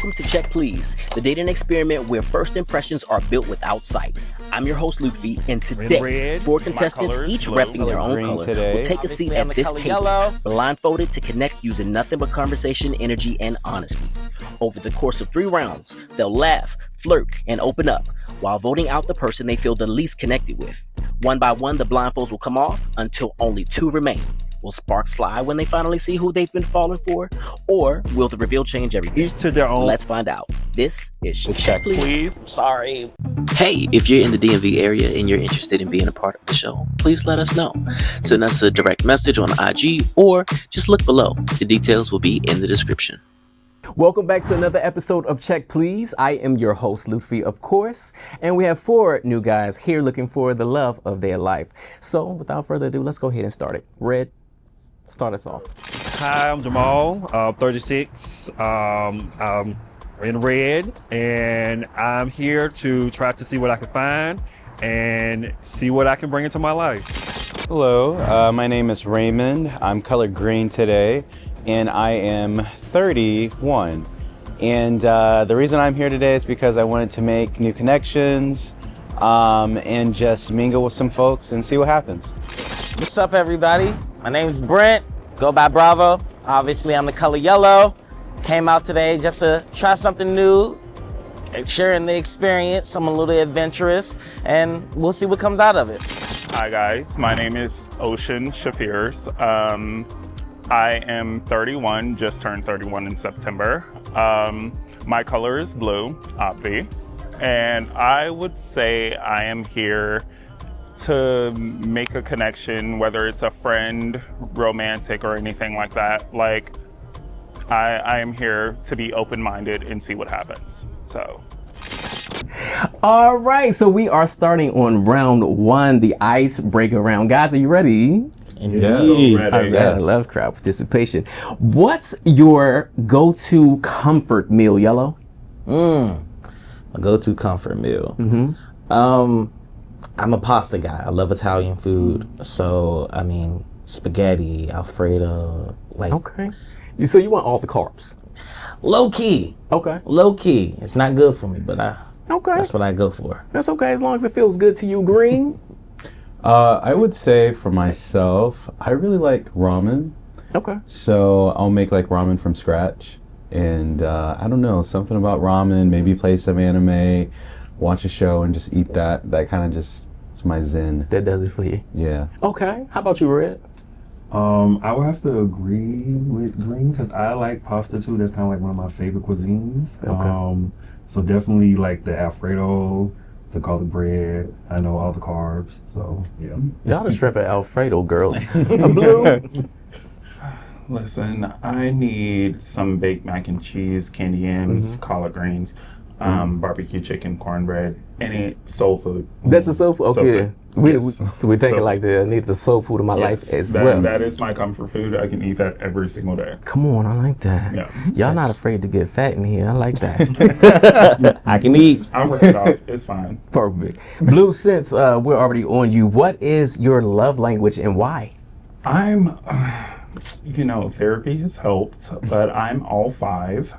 Welcome to Check Please, the dating experiment where first impressions are built without sight. I'm your host, Lutfy, and today, four contestants, each repping their own color, will take a seat at this table, blindfolded to connect using nothing but conversation, energy, and honesty. Over the course of 3 rounds, they'll laugh, flirt, and open up, while voting out the person they feel the least connected with. One by one, the blindfolds will come off until only 2 remain. Will sparks fly when they finally see who they've been falling for? Or will the reveal change everything? Each to their own. Let's find out. This is Check Please. Sorry. Hey, if you're in the DMV area and you're interested in being a part of the show, please let us know. Send us a direct message on IG or just look below. The details will be in the description. Welcome back to another episode of Check Please. I am your host, Lutfy, of course, and we have 4 new guys here looking for the love of their life. So, without further ado, let's go ahead and start it. Red, start us off. Hi, I'm Jamal, 36. I'm in red, and I'm here to try to see what I can find and see what I can bring into my life. Hello, my name is Raymond. I'm color green today, and I am 31. And the reason I'm here today is because I wanted to make new connections and just mingle with some folks and see what happens. What's up, everybody? My name is Brent, go by Bravo. Obviously, I'm the color yellow. Came out today just to try something new, sharing the experience. I'm a little adventurous, and we'll see what comes out of it. Hi guys, my name is Ocean Shafirs. I am 31, just turned 31 in September. My color is blue, obvi, and I would say I am here to make a connection, whether it's a friend, romantic, or anything like that. Like, I am here to be open-minded and see what happens, so. All right, so we are starting on round 1, the icebreaker round. Guys, are you ready? Indeed. All right, I love crowd participation. What's your go-to comfort meal, Yellow? A go-to comfort meal. I'm a pasta guy. I love Italian food. So, I mean, spaghetti, Alfredo, like. Okay. So you want all the carbs? Low key. Okay. Low key. It's not good for me, but okay. That's what I go for. That's okay, as long as it feels good to you. Green? I would say for myself, I really like ramen. Okay. So I'll make like ramen from scratch. And I don't know, something about ramen, maybe play some anime, watch a show and just eat that. That kind of just, it's my zen. That does it for you? Yeah. Okay. How about you, Red? I would have to agree with green because I like pasta too. That's kind of like one of my favorite cuisines. Okay. So definitely like the Alfredo, the garlic bread. I know all the carbs. So yeah. Y'all the strip at Alfredo, girls. Blue? Listen, I need some baked mac and cheese, candy yams, collard greens, barbecue chicken, cornbread, any soul food. That's a soul food? Okay. We think Soul like the I need the soul food in my life as well. That is my comfort food. I can eat that every single day. Come on, I like that. Yeah. Y'all not afraid to get fat in here. I like that. I can eat. I'll work it off. It's fine. Perfect. Blue, since we're already on you, what is your love language and why? I'm, therapy has helped, but I'm all 5.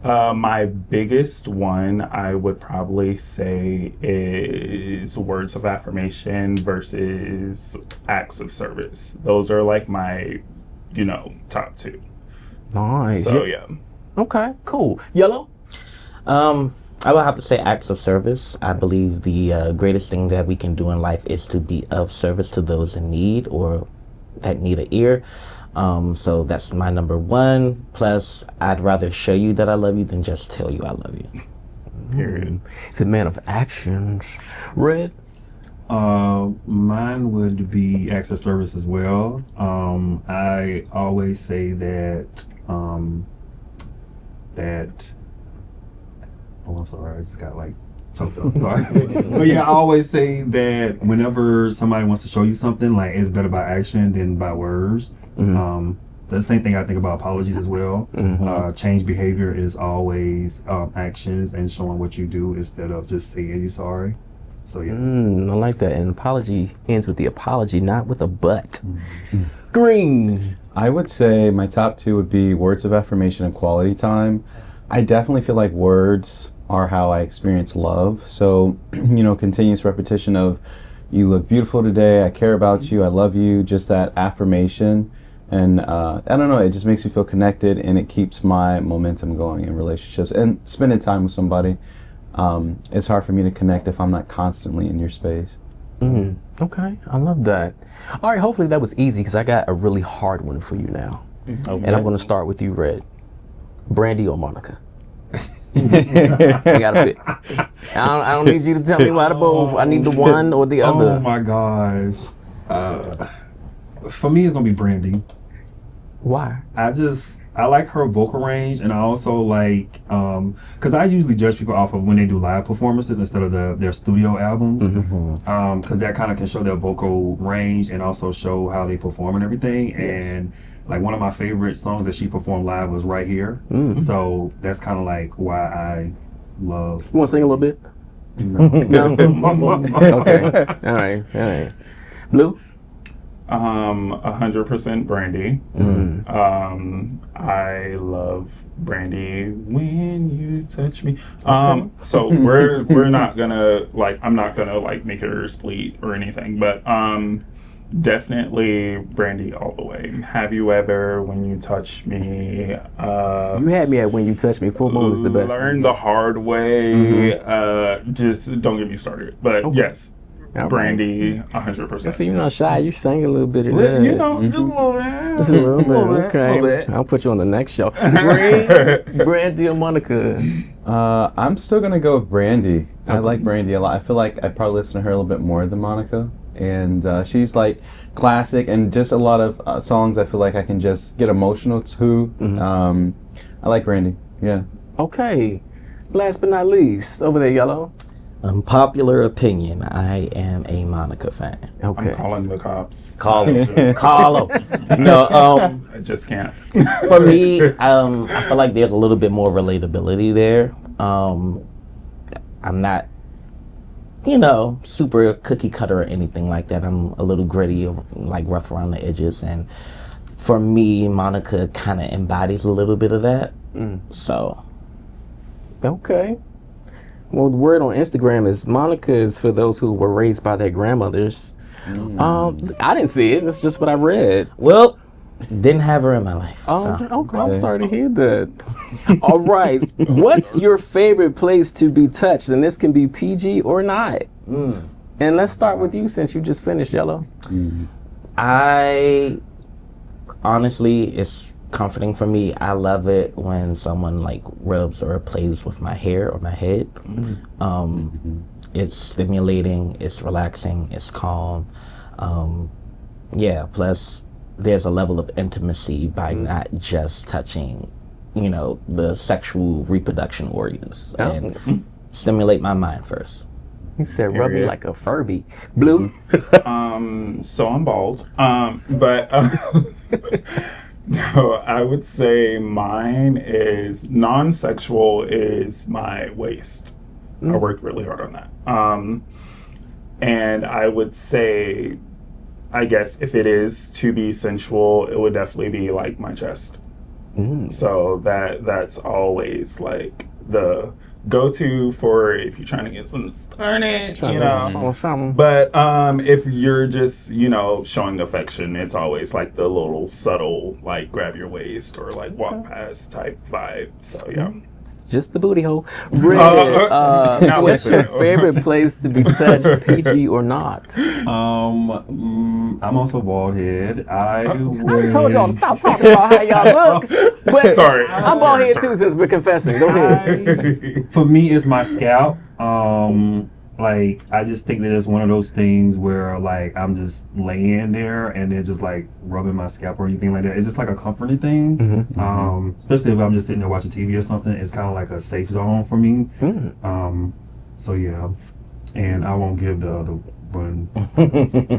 My biggest one, I would probably say, is words of affirmation versus acts of service. Those are like my, top 2. Nice. So, yeah. Okay, cool. Yellow? I would have to say acts of service. I believe the greatest thing that we can do in life is to be of service to those in need or that need an ear. So that's my number 1. Plus, I'd rather show you that I love you than just tell you I love you. Period. It's a man of actions. Red? Mine would be acts of service as well. I always say that oh, I'm sorry, I just got like choked up. Sorry. But yeah, I always say that whenever somebody wants to show you something, like it's better by action than by words. The same thing I think about apologies as well. Change behavior is always actions and showing what you do instead of just saying you're sorry. So yeah. I like that. And apology ends with the apology, not with a but. Green. I would say my top 2 would be words of affirmation and quality time. I definitely feel like words are how I experience love. So, you know, continuous repetition of you look beautiful today, I care about you, I love you, just that affirmation. And I don't know, it just makes me feel connected, and it keeps my momentum going in relationships. And spending time with somebody, it's hard for me to connect if I'm not constantly in your space. Okay, I love that. All right, hopefully that was easy, because I got a really hard one for you now. Okay. And I'm going to start with you, Red. Brandy or Monica? You gotta pick. I don't need you to tell me why the both. I need the one or the other. Oh my gosh. For me, it's gonna be Brandy. Why? I like her vocal range, and I also like, because I usually judge people off of when they do live performances instead of their studio albums, because that kind of can show their vocal range and also show how they perform and everything. Yes. And like one of my favorite songs that she performed live was Right Here. So that's kind of like why I love. You want to sing a little bit? No. Okay. All right. Blue? 100% Brandy. I love Brandy when you touch me. So we're not gonna I'm not gonna make her split or anything, but definitely Brandy all the way. Have you ever, when you touch me? You had me at When You Touch Me. Full Moon is the best. Learn the hard way. Just don't get me started. But yes. Brandy, 100%. So you're not shy. You sang a little bit of that. You know, just a little bit. Just a little bit. Okay. I'll put you on the next show. Brandy or Monica? I'm still gonna go with Brandy. I like Brandy a lot. I feel like I probably listen to her a little bit more than Monica, and she's like classic and just a lot of songs I feel like I can just get emotional to. I like Brandy. Yeah. Okay. Last but not least, over there, Yellow. Unpopular opinion, I am a Monica fan. Okay. I'm calling the cops. Call them. Call them. No, I just can't. For me, I feel like there's a little bit more relatability there. I'm not, super cookie cutter or anything like that. I'm a little gritty, like rough around the edges. And for me, Monica kind of embodies a little bit of that. So. Okay. Well, the word on Instagram is Monica is for those who were raised by their grandmothers. I didn't see it. It's just what I read. Well, didn't have her in my life. Oh, so. Okay. I'm sorry to hear that. All right. What's your favorite place to be touched? And this can be PG or not. And let's start with you since you just finished, Yellow. I honestly, it's comforting for me. I love it when someone rubs or plays with my hair or my head. It's stimulating, it's relaxing, it's calm. Plus there's a level of intimacy by not just touching, the sexual reproduction organs, and stimulate my mind first. He said rub me like a Furby. Blue? So I'm bald. No, I would say mine is non-sexual is my waist. I worked really hard on that. And I would say, I guess if it is to be sensual, it would definitely be my chest. So that's always the go-to for if you're trying to get something started, But if you're just, showing affection, it's always the little subtle, grab your waist or walk past type vibe. So yeah. It's just the booty hole. Red, what's your favorite place to be touched, PG or not? I'm also bald head. I told y'all to stop talking about how y'all look. But sorry. I'm bald head too, since we're confessing. Go ahead. For me, it's my scalp. I just think that it's one of those things where I'm just laying there and then just rubbing my scalp or anything like that. It's just a comforting thing. Especially if I'm just sitting there watching TV or something. It's kind of like a safe zone for me. So yeah, and I won't give the other one.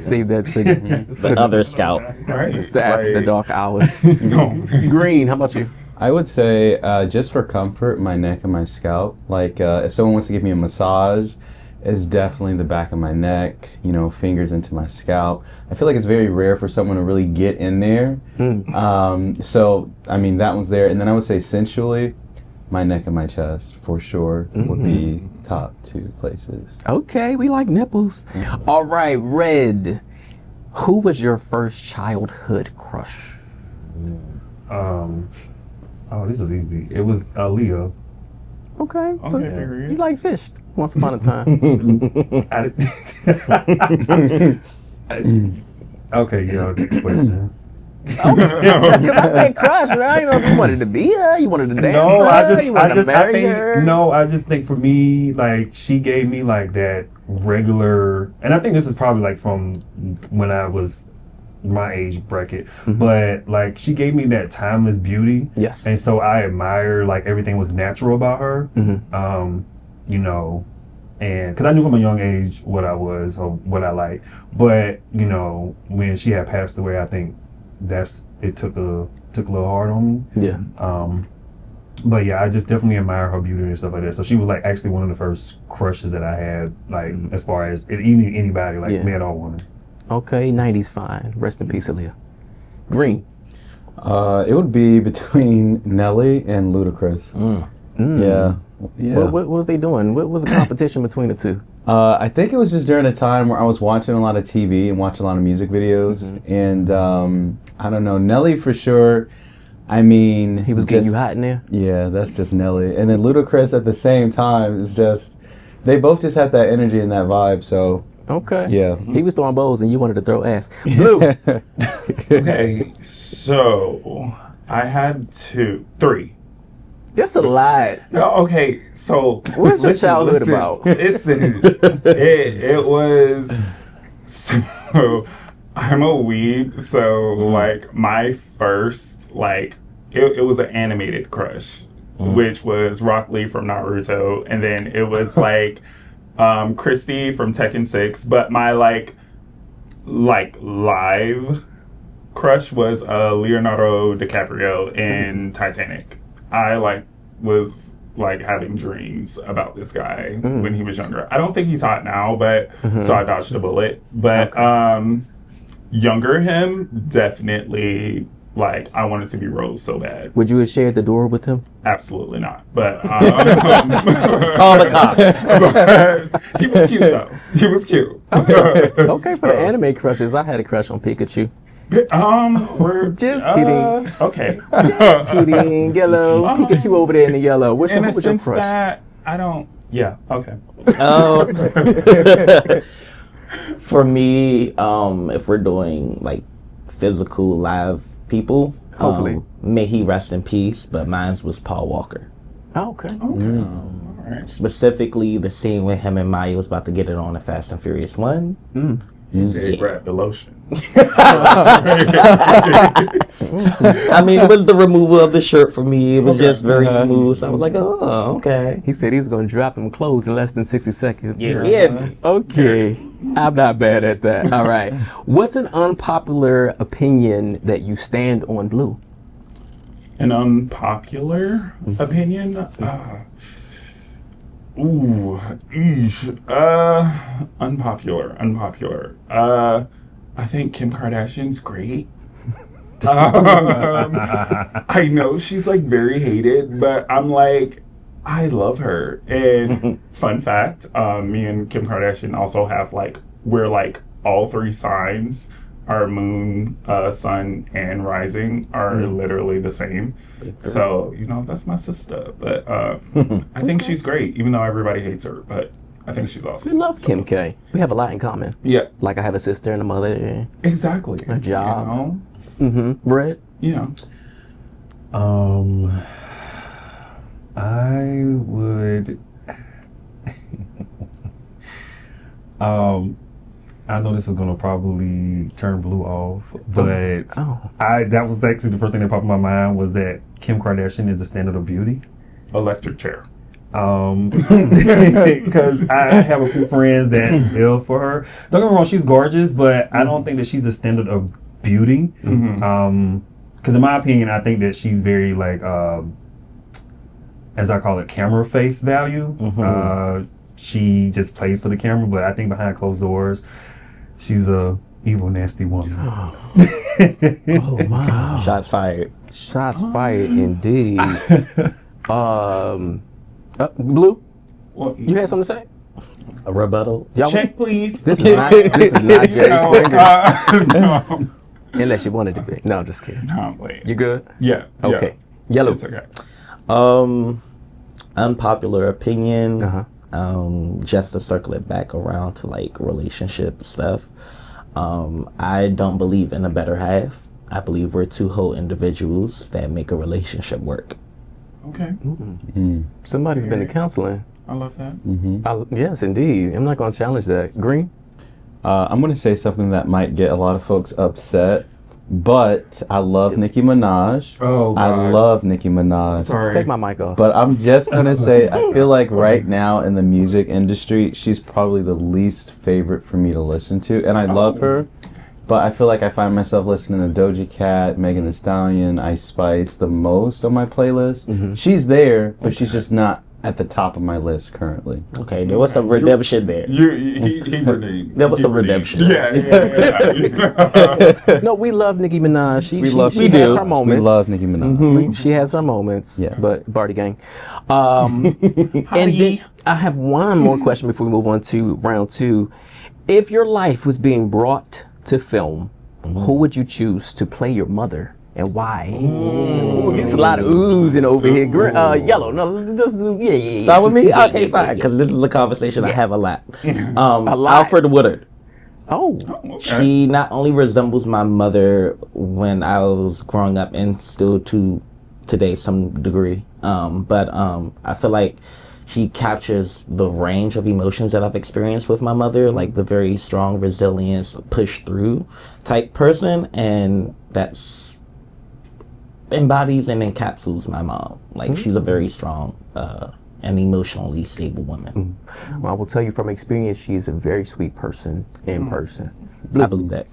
Save that for the other scalp. Right. It's the after dark hours. Green, how about you? I would say just for comfort, my neck and my scalp. If someone wants to give me a massage, it's definitely the back of my neck, fingers into my scalp. I feel like it's very rare for someone to really get in there. So, that one's there. And then I would say sensually, my neck and my chest for sure would be top 2 places. Okay, we like nipples. All right, Red. Who was your first childhood crush? This is easy. It was Aaliyah. Okay, so you like fished once upon a time. Okay, next question. Because I said crush, right? I didn't know if you wanted to be her, you wanted to dance with her, you wanted to marry her. No, I just think for me, like, she gave me like that regular, and I think this is probably like from when I was my age bracket, but like she gave me that timeless beauty. Yes. And so I admire like everything was natural about her. And because I knew from a young age what I was or what I liked, but when she had passed away, I think it took a little hard on me. Yeah. But yeah, I just definitely admire her beauty and stuff like that. So she was like actually one of the first crushes that I had, like as far as anybody, like man or woman. Okay, 90s fine. Rest in peace, Aaliyah. Green. It would be between Nelly and Ludacris. Yeah. What was they doing? What was the competition between the two? I think it was just during a time where I was watching a lot of TV and watching a lot of music videos. And I don't know, Nelly for sure. I mean, he was getting you hot in there? Yeah, that's just Nelly. And then Ludacris at the same time is just, they both just had that energy and that vibe, so. Okay. Yeah. He was throwing bows and you wanted to throw ass. Blue. Okay, so I had 3. That's a lot. No, okay, so what's your childhood about? Listen, it was, so I'm a weeb, so like my first, like, it was an animated crush, which was Rock Lee from Naruto, and then it was like Christy from Tekken 6, but my like live crush was Leonardo DiCaprio in Titanic. I was having dreams about this guy when he was younger. I don't think he's hot now, but so I dodged a bullet. But younger him, definitely, like, I wanted to be Rose so bad. Would you have shared the door with him? Absolutely not. But call the cops. He was cute though. He was cute. Okay, for the anime crushes, I had a crush on Pikachu. We're just kidding. Okay. Kidding. Yellow. Pikachu over there in the yellow. What's your crush? That I don't. Yeah. Okay. For me, if we're doing like physical live people, hopefully, may he rest in peace. But mine was Paul Walker. Oh, okay. All right. Specifically, the scene when him and Maya was about to get it on in Fast and Furious 1. He said, grab the lotion. I mean, it was the removal of the shirt for me. It was just very smooth. So I was like, oh, okay. He said he's going to drop them clothes in less than 60 seconds. Yeah. Okay. I'm not bad at that. All right. What's an unpopular opinion that you stand on, Blue? An unpopular opinion? Unpopular. I think Kim Kardashian's great. I know she's like very hated, but I'm like, I love her. And fun fact, me and Kim Kardashian also have we're all 3 signs. Our moon, sun, and rising are literally the same. So, that's my sister. But I think she's great, even though everybody hates her. But I think she's awesome. We love Kim K. We have a lot in common. Yeah. Like I have a sister and a mother. Exactly. A job. Brett? I would... I know this is gonna probably turn Blue off, but that was actually the first thing that popped in my mind was that Kim Kardashian is the standard of beauty. Electric chair. Because I have a few friends that live for her. Don't get me wrong, she's gorgeous, but I don't think that she's a standard of beauty. Because in my opinion, I think that she's very as I call it, camera face value. She just plays for the camera, but I think behind closed doors, she's a evil, nasty woman. Oh wow! Shots fired. Shots fired, indeed. Blue, Well, you had something to say? A rebuttal. Y'all check, please. This is not Jerry Springer. No. Unless you wanted to be. No, I'm just kidding. No, wait. You good? Yeah. Okay. Yeah. Yellow. It's okay. Unpopular opinion. Uh-huh. Just to circle it back around to like relationship stuff. I don't believe in a better half. I believe we're two whole individuals that make a relationship work. Okay. Somebody's been to counseling. I love that. Yes, indeed. I'm not going to challenge that. Green? I'm going to say something that might get a lot of folks upset, but I love Nicki Minaj. Oh, I God. love Nicki Minaj. Sorry. Take my mic off. But I'm just going to say, I feel like right now in the music industry, she's probably the least favorite for me to listen to. And I love her, but I feel like I find myself listening to Doja Cat, Megan Thee Stallion, Ice Spice the most on my playlist. She's there, but she's just not at the top of my list currently. Okay, there was some redemption there. He redeemed. There was He some redeemed. redemption. Yeah. No, we love Nicki Minaj. She We has do. her moments. We love Nicki Minaj. She has her moments. Yeah. But Barty Gang. And then I have one more question before we move on to round two. If your life was being brought to film, who would you choose to play your mother and why? Ooh, there's a lot of oohs in over here. Yellow. No, let's do, yeah. Start with me? Okay, fine, because this is a conversation I have a lot. lot. Alfred Woodard. Oh, Okay. She not only resembles my mother when I was growing up and still to today some degree, but I feel like she captures the range of emotions that I've experienced with my mother, like the very strong resilience, push through type person, and that's embodies and encapsulates my mom. Like she's a very strong and emotionally stable woman. well, I will tell you from experience, she is a very sweet person in person. I believe that.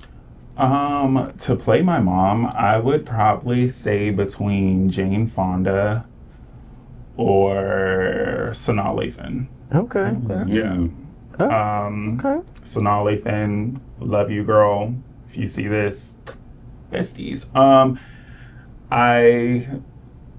To play my mom, I would probably say between Jane Fonda or Sanaa Lathan. Okay. Yeah. Okay. Sanaa Lathan, love you, girl. If you see this, besties. I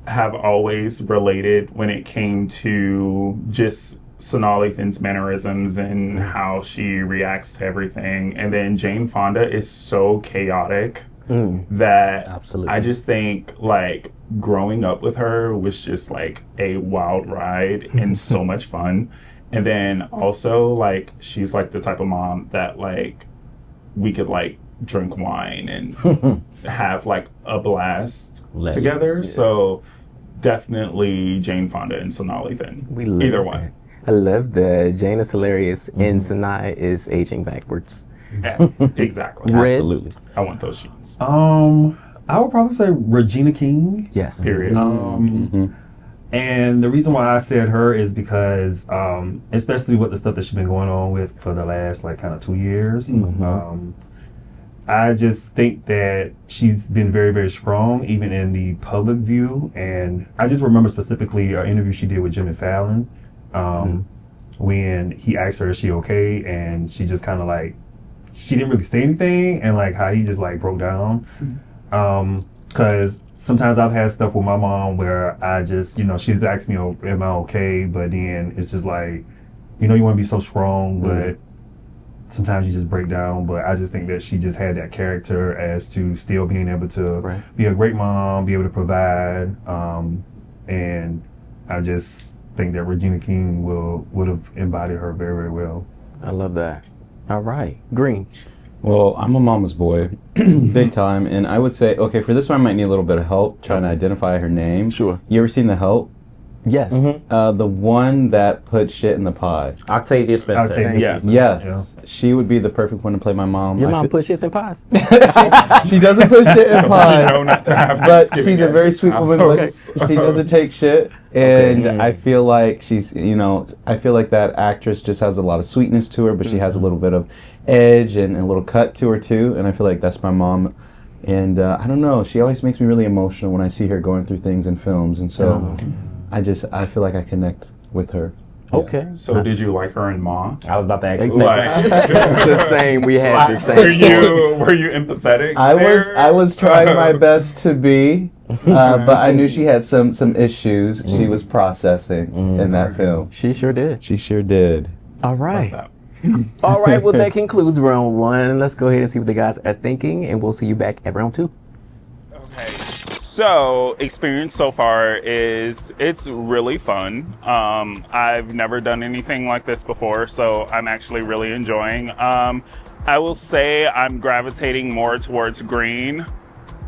have always related when it came to just Sanaa Lathan's mannerisms and how she reacts to everything. And then Jane Fonda is so chaotic that Absolutely. I just think like growing up with her was just like a wild ride and so much fun. And then also like she's like the type of mom that like we could like drink wine and have like a blast together. Yeah. So definitely Jane Fonda and Sanaa Lathan. We love Either that. one. I love that. Jane is hilarious and Sanaa is aging backwards. Yeah, exactly. Red? Absolutely. I want those sheets. I would probably say Regina King. Yes. Period. And the reason why I said her is because, especially with the stuff that she's been going on with for the last like kind of 2 years, I just think that she's been very, very strong, even in the public view. And I just remember specifically an interview she did with Jimmy Fallon, when he asked her, is she okay? And she just kind of like, she didn't really say anything, and like how he just like broke down. Because sometimes I've had stuff with my mom where I just, she's asked me, oh, am I okay? But then it's just like, you want to be so strong, but sometimes you just break down. But I just think that she just had that character as to still being able to be a great mom, be able to provide. And I just think that Regina King would have embodied her very, very well. I love that. All right. Green. Well, I'm a mama's boy, big time, and I would say, okay, for this one I might need a little bit of help trying to identify her name. Sure. You ever seen The Help? Yes. The one that put shit in the pie. Octavia Spencer. Octavia. Yes. She would be the perfect one to play my mom. Your mom put shits in pies? She doesn't put shit in pie. Not to have But Thanksgiving she's a yet. very sweet woman. Okay. But she doesn't take shit. And I feel like she's, I feel like that actress just has a lot of sweetness to her, but she has a little bit of edge and a little cut to her too. And I feel like that's my mom. And I don't know, she always makes me really emotional when I see her going through things in films. And so I feel like I connect with her. Okay. So did you like her in Ma? I was about to ask you. Like, The same. We had the same. were you empathetic? I was trying my best to be, but I knew she had some issues she was processing in that film. She sure did. She sure did. All right. All right, well, that concludes round 1. Let's go ahead and see what the guys are thinking, and we'll see you back at round 2. Okay. So, experience so far is it's really fun. I've never done anything like this before, so I'm actually really enjoying. I will say I'm gravitating more towards Green.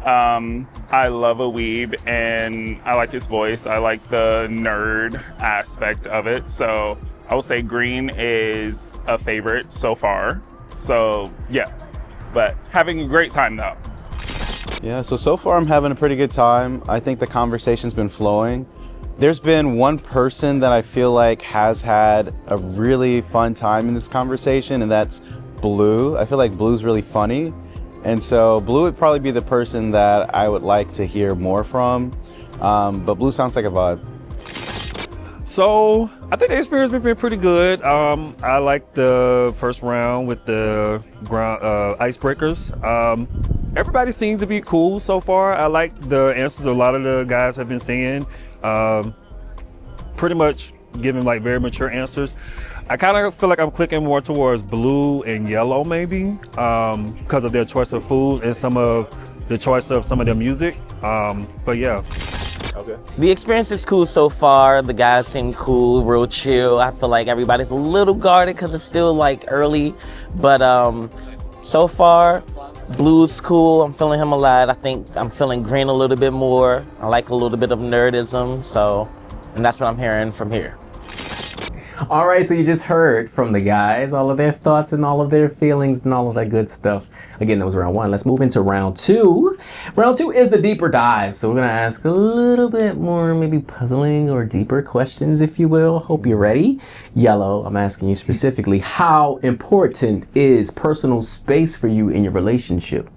I love a weeb and I like his voice. I like the nerd aspect of it. So I will say Green is a favorite so far. So yeah, but having a great time though. Yeah, so far I'm having a pretty good time. I think the conversation's been flowing. There's been one person that I feel like has had a really fun time in this conversation, and that's Blue. I feel like Blue's really funny. And so Blue would probably be the person that I would like to hear more from. But Blue sounds like a vibe. So I think the experience has been pretty good. I like the first round with the icebreakers. Everybody seems to be cool so far. I like the answers a lot of the guys have been saying. Pretty much giving like very mature answers. I kind of feel like I'm clicking more towards blue and yellow maybe because of their choice of foods and some of the choice of some of their music. But yeah. Okay. The experience is cool so far. The guys seem cool, real chill. I feel like everybody's a little guarded because it's still like early. But so far, Blue's cool. I'm feeling him a lot. I think I'm feeling Green a little bit more. I like a little bit of nerdism. So, and that's what I'm hearing from here. All right, so you just heard from the guys, all of their thoughts and all of their feelings and all of that good stuff. Again, that was round 1. Let's move into round 2. Round 2 is the deeper dive. So we're gonna ask a little bit more, maybe puzzling or deeper questions, if you will. Hope you're ready. Yellow, I'm asking you specifically, how important is personal space for you in your relationship?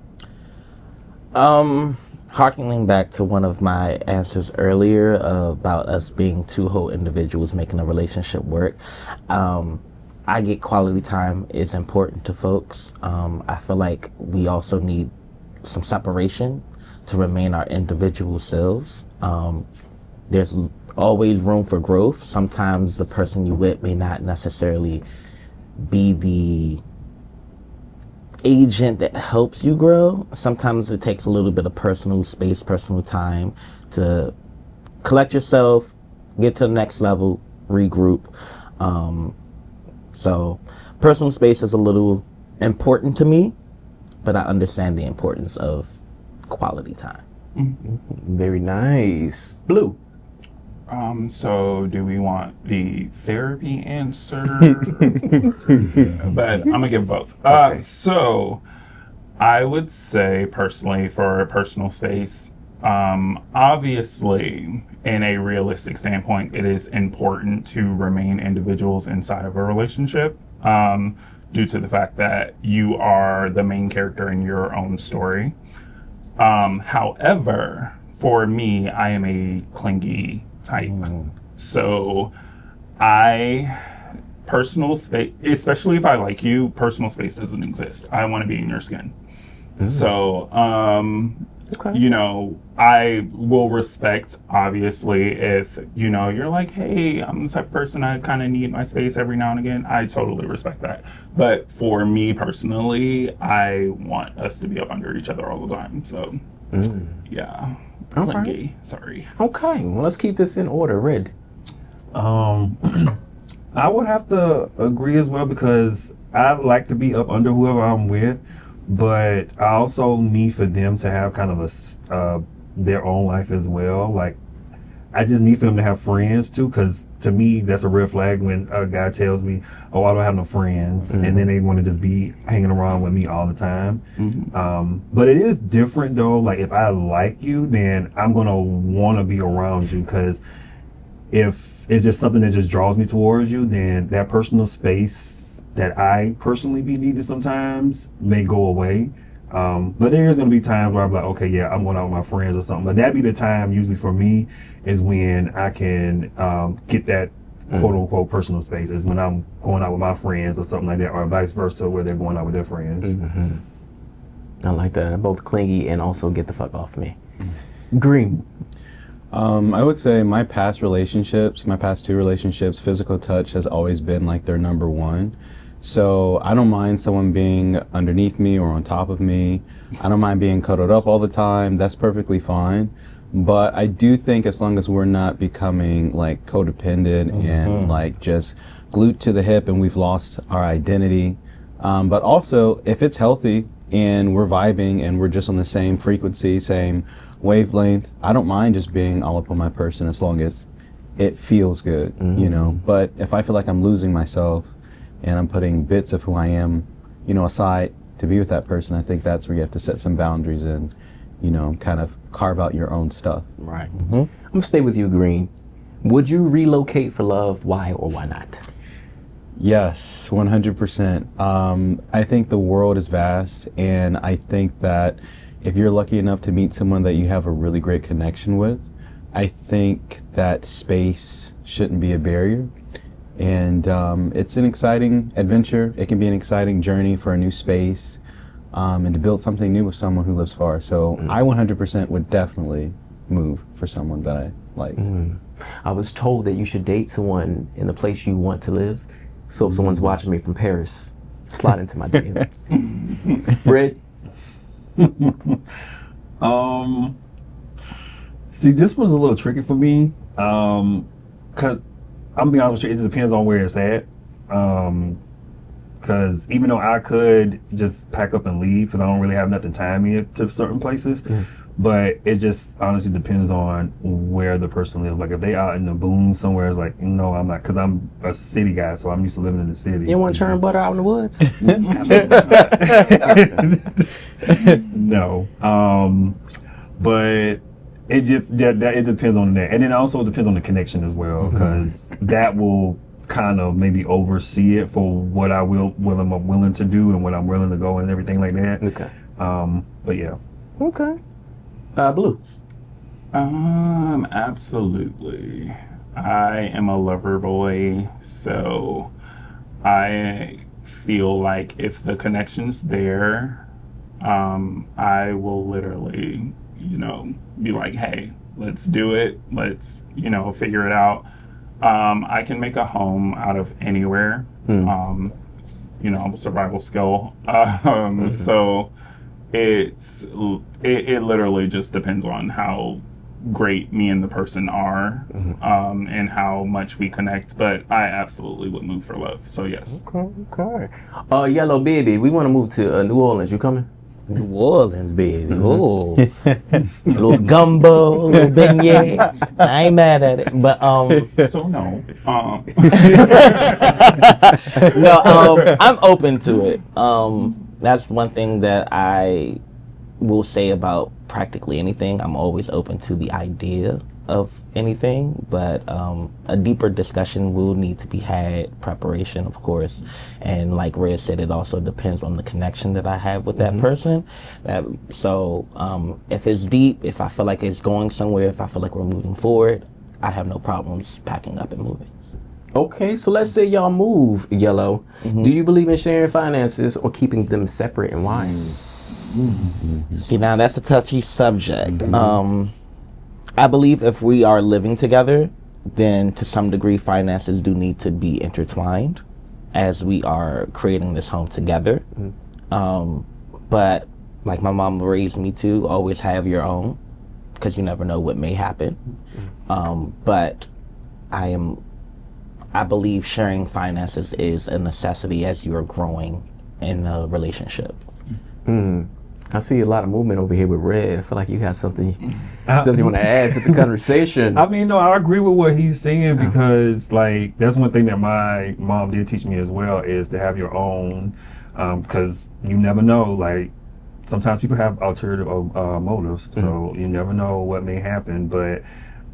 Harkening back to one of my answers earlier about us being two whole individuals making a relationship work, I get quality time is important to folks. I feel like we also need some separation to remain our individual selves. There's always room for growth. Sometimes the person you with may not necessarily be the agent that helps you grow. Sometimes it takes a little bit of personal space, personal time to collect yourself, get to the next level, regroup. So personal space is a little important to me, but I understand the importance of quality time. Very nice. Blue. So do we want the therapy answer? But I'm gonna give both. Okay. So I would say personally for personal space, obviously in a realistic standpoint, it is important to remain individuals inside of a relationship, due to the fact that you are the main character in your own story. However, for me, I am a clingy type. So personal space, especially if I like you, personal space doesn't exist. I want to be in your skin. So, Okay. you know, I will respect, obviously, if, you know, you're like, hey, I'm the type of person I kind of need my space every now and again. I totally respect that. But for me personally, I want us to be up under each other all the time. So, yeah. Okay. Clingy. Sorry. Okay, well, let's keep this in order. Red. I would have to agree as well because I like to be up under whoever I'm with, but I also need for them to have kind of a their own life as well. Like, I just need for them to have friends too, because to me that's a red flag when a guy tells me, "Oh, I don't have no friends," and then they want to just be hanging around with me all the time. But it is different though. Like, if I like you, then I'm gonna want to be around you, because if it's just something that just draws me towards you, then that personal space that I personally be needed sometimes may go away. But there is going to be times where I'm like, okay, yeah, I'm going out with my friends or something. But that'd be the time usually for me is when I can get that quote unquote personal space, is when I'm going out with my friends or something like that, or vice versa, where they're going out with their friends. I like that. I'm both clingy and also get the fuck off me. Green. I would say my past two relationships, physical touch has always been like their number one. So I don't mind someone being underneath me or on top of me. I don't mind being cuddled up all the time. That's perfectly fine. But I do think as long as we're not becoming like codependent and like just glued to the hip and we've lost our identity. But also if it's healthy and we're vibing and we're just on the same frequency, same wavelength, I don't mind just being all up on my person as long as it feels good, you know. But if I feel like I'm losing myself and I'm putting bits of who I am, you know, aside to be with that person, I think that's where you have to set some boundaries and, you know, kind of carve out your own stuff. Right. I'm gonna stay with you, Green. Would you relocate for love? Why or why not? Yes, 100%. I think the world is vast, and I think that if you're lucky enough to meet someone that you have a really great connection with, I think that space shouldn't be a barrier. And it's an exciting adventure. It can be an exciting journey for a new space, and to build something new with someone who lives far. So I 100% would definitely move for someone that I like. I was told that you should date someone in the place you want to live. So if someone's watching me from Paris, slide into my DMs. Red? See, this one's a little tricky for me. Cause I'm gonna be honest with you, it just depends on where it's at. Cause even though I could just pack up and leave, cause I don't really have nothing tying me to certain places, but it just honestly depends on where the person lives. Like if they out in the boom somewhere, it's like, no, I'm not, cause I'm a city guy, so I'm used to living in the city. You want to churn butter out in the woods? No. But it just it depends on that, and then also it depends on the connection as well, because that will kind of maybe oversee it for what I'm willing to do and what I'm willing to go and everything like that. Okay. But yeah. Okay. Blue. Absolutely. I am a lover boy, so I feel like if the connection's there, I will literally, you know, be like, hey, let's do it. Let's, you know, figure it out. I can make a home out of anywhere. You know, survival skill. So it literally just depends on how great me and the person are, and how much we connect. But I absolutely would move for love. So yes. Okay. Yellow baby, we want to move to New Orleans. You coming? New Orleans, baby. Oh, a little gumbo, a little beignet. I ain't mad at it, but So no. no, I'm open to it. That's one thing that I will say about practically anything. I'm always open to the idea of anything, but a deeper discussion will need to be had, preparation, of course. And like Red said, it also depends on the connection that I have with that person. So if it's deep, if I feel like it's going somewhere, if I feel like we're moving forward, I have no problems packing up and moving. Okay, so let's say y'all move, Yellow. Do you believe in sharing finances or keeping them separate, and why? See, now that's a touchy subject. I believe if we are living together, then to some degree finances do need to be intertwined as we are creating this home together. But like my mom raised me to, always have your own, because you never know what may happen. But I believe sharing finances is a necessity as you are growing in a relationship. I see a lot of movement over here with Red. I feel like you got something you want to add to the conversation. I mean, no, I agree with what he's saying, because like that's one thing that my mom did teach me as well, is to have your own, because you never know, like sometimes people have alternative motives, so you never know what may happen. But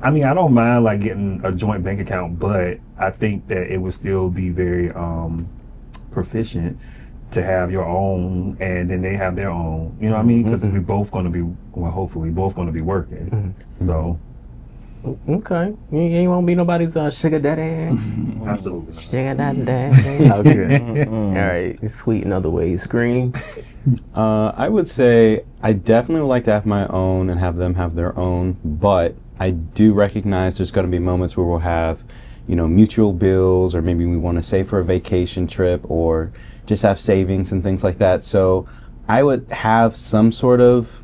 I mean, I don't mind like getting a joint bank account, but I think that it would still be very proficient to have your own, and then they have their own. You know what I mean? Because we're both going to be, well, hopefully, both going to be working. So. Okay. You won't be nobody's sugar daddy. Absolutely. Sugar daddy. Okay. All right. Sweet in other ways. Green. I would say I definitely would like to have my own and have them have their own, but I do recognize there's going to be moments where we'll have, mutual bills, or maybe we want to save for a vacation trip or just have savings and things like that. So I would have some sort of,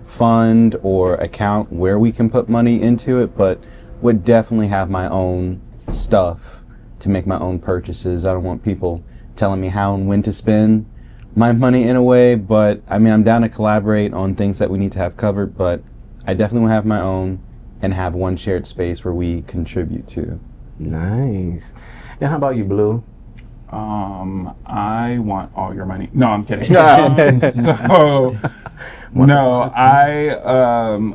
fund or account where we can put money into it, but would definitely have my own stuff to make my own purchases. I don't want people telling me how and when to spend my money in a way, but I mean, I'm down to collaborate on things that we need to have covered, but I definitely will have my own and have one shared space where we contribute to. Nice. And how about you, Blue? I want all your money. No, I'm kidding. I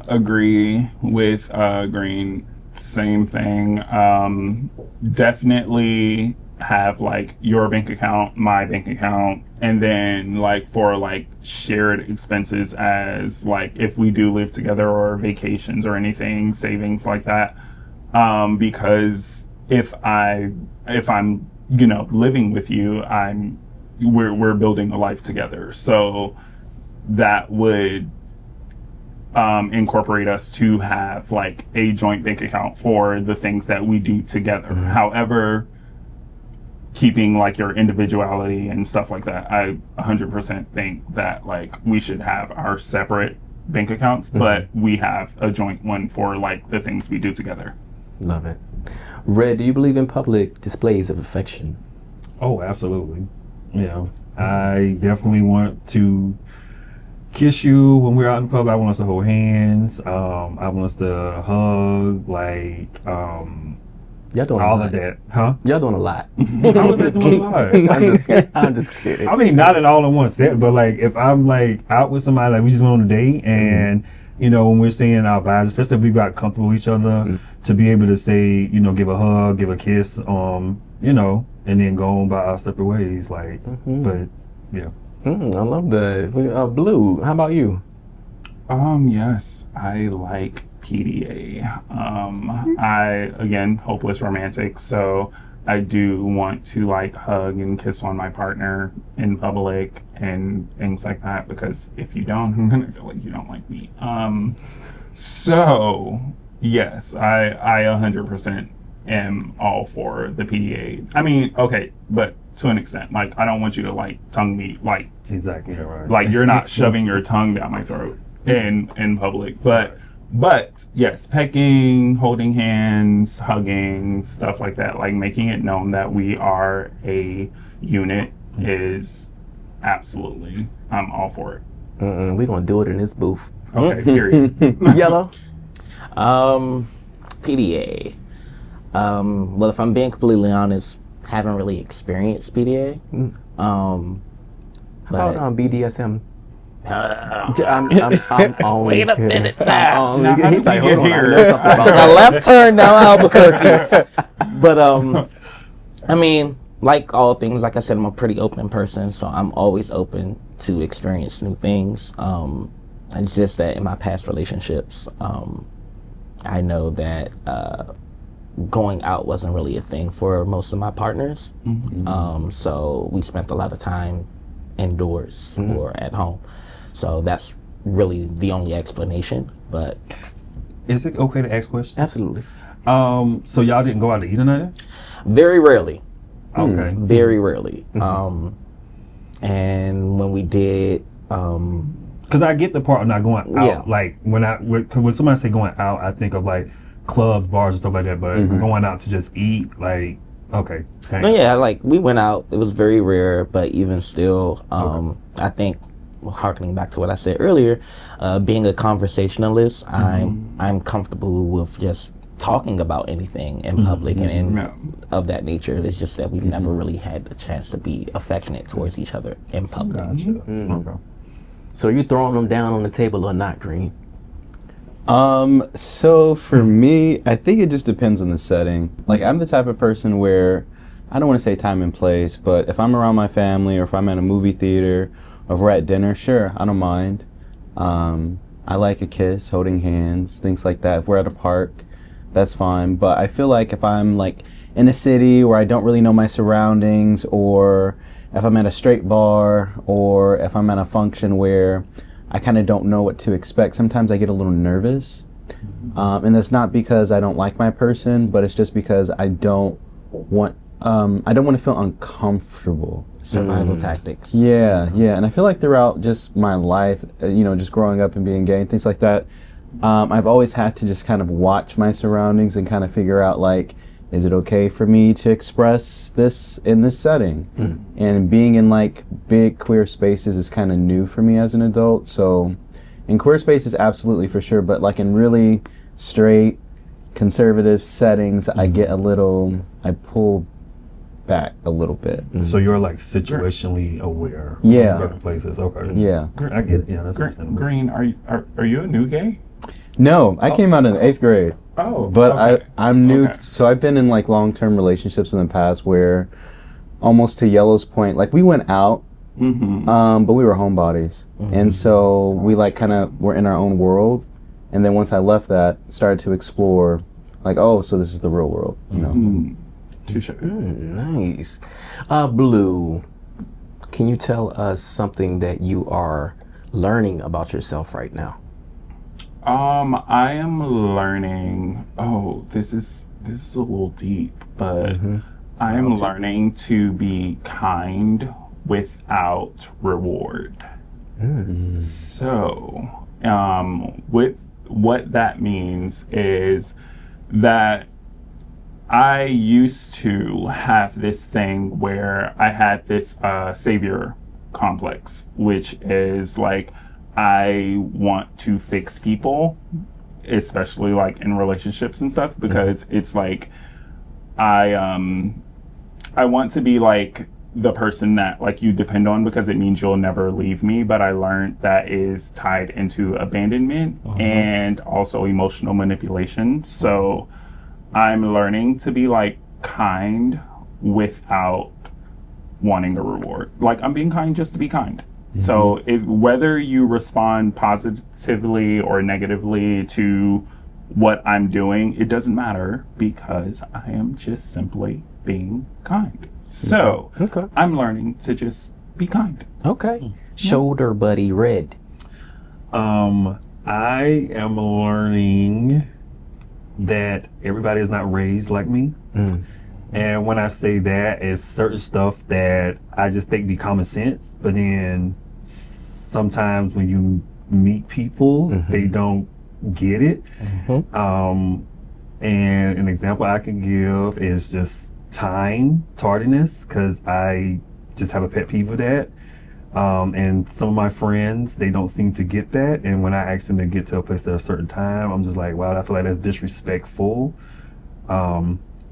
agree with Green. Same thing. Definitely have like your bank account, my bank account, and then like for like shared expenses as like if we do live together or vacations or anything, savings like that. Because if I'm living with you, we're building a life together. So that would incorporate us to have like a joint bank account for the things that we do together. However, keeping like your individuality and stuff like that, I 100% think that like we should have our separate bank accounts, but we have a joint one for like the things we do together. Love it. Red, do you believe in public displays of affection? Oh, absolutely. I definitely want to kiss you when we're out in public. I want us to hold hands. I want us to hug, like, y'all doing all a lot. of that. Huh? Y'all doing a lot. I was doing a lot. I'm just kidding. I mean, not at all in one set, but like if I'm like out with somebody, like we just went on a date, and when we're seeing our vibes, especially if we got comfortable with each other, to be able to say, give a hug, give a kiss, and then go on by our separate ways, like. But yeah. I love that. Blue, how about you? Yes, I like PDA. I, again, hopeless romantic, so I do want to like hug and kiss on my partner in public and things like that, because if you don't, I'm gonna feel like you don't like me. So yes, I 100% am all for the PDA. I mean, okay, but to an extent, like I don't want you to like tongue me, like exactly right. Like you're not shoving your tongue down my throat in public, but yes, pecking, holding hands, hugging, stuff like that, like making it known that we are a unit is absolutely, I'm all for it. We gonna do it in this booth. Okay, period. Yellow. PDA. Well, if I'm being completely honest, haven't really experienced PDA. How about BDSM? I'm only Wait a kidding. minute now. He's like, hold on, I know something I took about a that. left turn down Albuquerque. But I mean, like all things, like I said, I'm a pretty open person, so I'm always open to experience new things. It's just that in my past relationships, I know that going out wasn't really a thing for most of my partners. So we spent a lot of time indoors or at home. So that's really the only explanation. But is it okay to ask questions? Absolutely. So y'all didn't go out to eat tonight? very rarely. Okay. Very rarely. And when we did, because I get the part of not going out. Yeah. Like when somebody say going out, I think of like clubs, bars, and stuff like that. But going out to just eat, like, okay. no, yeah, like we went out. It was very rare, but even still, I think, harkening back to what I said earlier, being a conversationalist, I'm comfortable with just talking about anything in public and of that nature. It's just that we've never really had the chance to be affectionate towards each other in public. Gotcha. Okay. So you throwing them down on the table or not, Green? So for me, I think it just depends on the setting. Like, I'm the type of person where, I don't want to say time and place, but if I'm around my family or if I'm at a movie theater or if we're at dinner, sure, I don't mind. I like a kiss, holding hands, things like that. If we're at a park, that's fine. But I feel like if I'm like in a city where I don't really know my surroundings, or if I'm at a straight bar, or if I'm at a function where I kind of don't know what to expect, sometimes I get a little nervous. And that's not because I don't like my person, but it's just because I don't want to feel uncomfortable. Survival tactics. Yeah. And I feel like throughout just my life, just growing up and being gay and things like that, I've always had to just kind of watch my surroundings and kind of figure out, like, is it okay for me to express this in this setting? And being in like big queer spaces is kind of new for me as an adult. So in queer spaces, absolutely, for sure. But like in really straight conservative settings, I pull back a little bit. So you're like situationally aware. Yeah. Of certain places. Okay. Yeah. I get it. Yeah, that's understandable. Green, are you a new gay? No, I came out in 8th grade. Oh, But okay. I'm new, Okay. so I've been in like long-term relationships in the past where, almost to Yellow's point, like we went out, but we were homebodies, and so we like kind of were in our own world, and then once I left that, started to explore, like, oh, so this is the real world, Touche. Nice. Blue, can you tell us something that you are learning about yourself right now? I am learning. Oh, this is a little deep, but I am learning to be kind without reward. So, with what that means is that I used to have this thing where I had this savior complex, which is like, I want to fix people, especially like in relationships and stuff, because it's like I want to be like the person that like you depend on, because it means you'll never leave me. But I learned that is tied into abandonment and also emotional manipulation. So I'm learning to be like kind without wanting a reward. Like, I'm being kind just to be kind. So whether you respond positively or negatively to what I'm doing, it doesn't matter, because I am just simply being kind. So I'm learning to just be kind. Okay. Shoulder buddy Red. I am learning that everybody is not raised like me. And when I say that, it's certain stuff that I just think be common sense, but then sometimes when you meet people, they don't get it. And an example I can give is just tardiness, because I just have a pet peeve with that. And some of my friends, they don't seem to get that. And when I ask them to get to a place at a certain time, I'm just like, wow, I feel like that's disrespectful.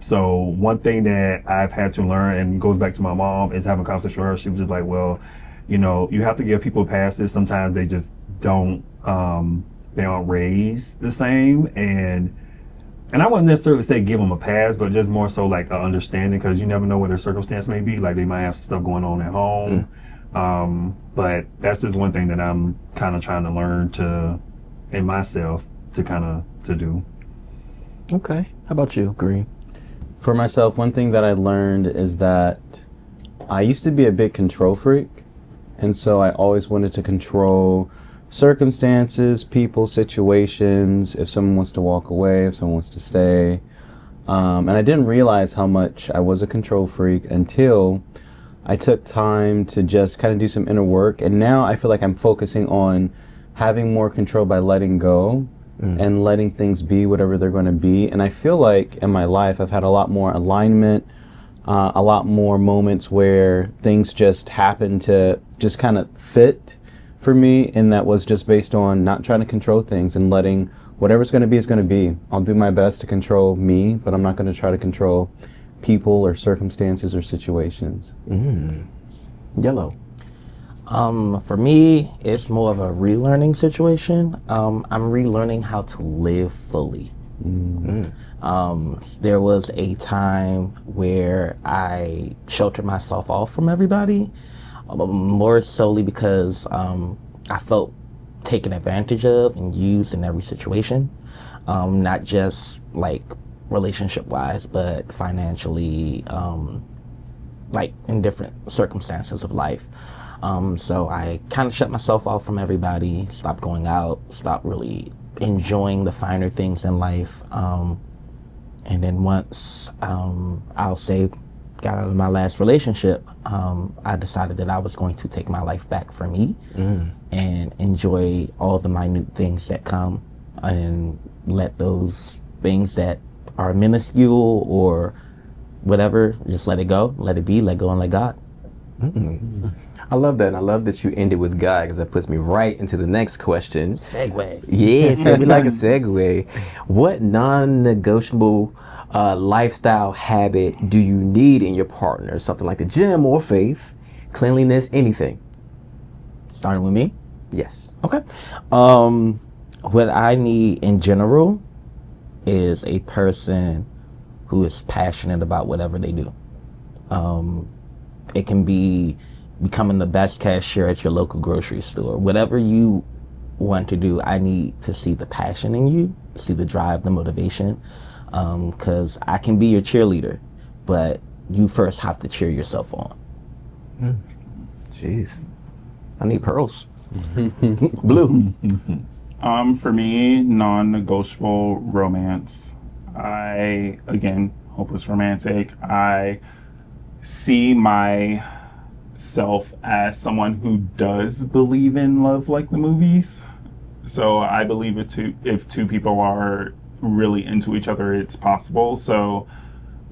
So one thing that I've had to learn, and goes back to my mom, is having a conversation with her. She was just like, well, you have to give people passes. Sometimes they just don't, they aren't raised the same. And I wouldn't necessarily say give them a pass, but just more so like an understanding, because you never know what their circumstance may be. Like, they might have some stuff going on at home. But that's just one thing that I'm kind of trying to learn in myself to do. Okay. How about you, Green? For myself, one thing that I learned is that I used to be a big control freak. And so I always wanted to control circumstances, people, situations, if someone wants to walk away, if someone wants to stay. And I didn't realize how much I was a control freak until I took time to just kind of do some inner work. And now I feel like I'm focusing on having more control by letting go and letting things be whatever they're going to be. And I feel like in my life, I've had a lot more alignment, a lot more moments where things just happen to just kind of fit for me. And that was just based on not trying to control things and letting whatever's going to be is going to be. I'll do my best to control me, but I'm not going to try to control people or circumstances or situations. Yellow. For me, it's more of a relearning situation. I'm relearning how to live fully. There was a time where I sheltered myself off from everybody, more solely because I felt taken advantage of and used in every situation. not just like relationship wise, but financially, like in different circumstances of life. So I kind of shut myself off from everybody, stopped going out, stopped really enjoying the finer things in life. And then once, I'll say, got out of my last relationship, I decided that I was going to take my life back for me and enjoy all the minute things that come, and let those things that are minuscule or whatever, just let it go, let it be, let go and let God. I love that, and I love that you ended with God, because that puts me right into the next question. Segue. Yeah, so we like a segue. What non-negotiable lifestyle habit do you need in your partner? Something like the gym or faith, cleanliness, anything. Starting with me? Yes. Okay. What I need in general is a person who is passionate about whatever they do. It can be becoming the best cashier at your local grocery store. Whatever you want to do, I need to see the passion in you, see the drive, the motivation. Because I can be your cheerleader, but you first have to cheer yourself on. Jeez. I need pearls. Blue. For me, non-negotiable romance. I, again, hopeless romantic. I see myself as someone who does believe in love like the movies. So I believe if two people are really into each other, it's possible. So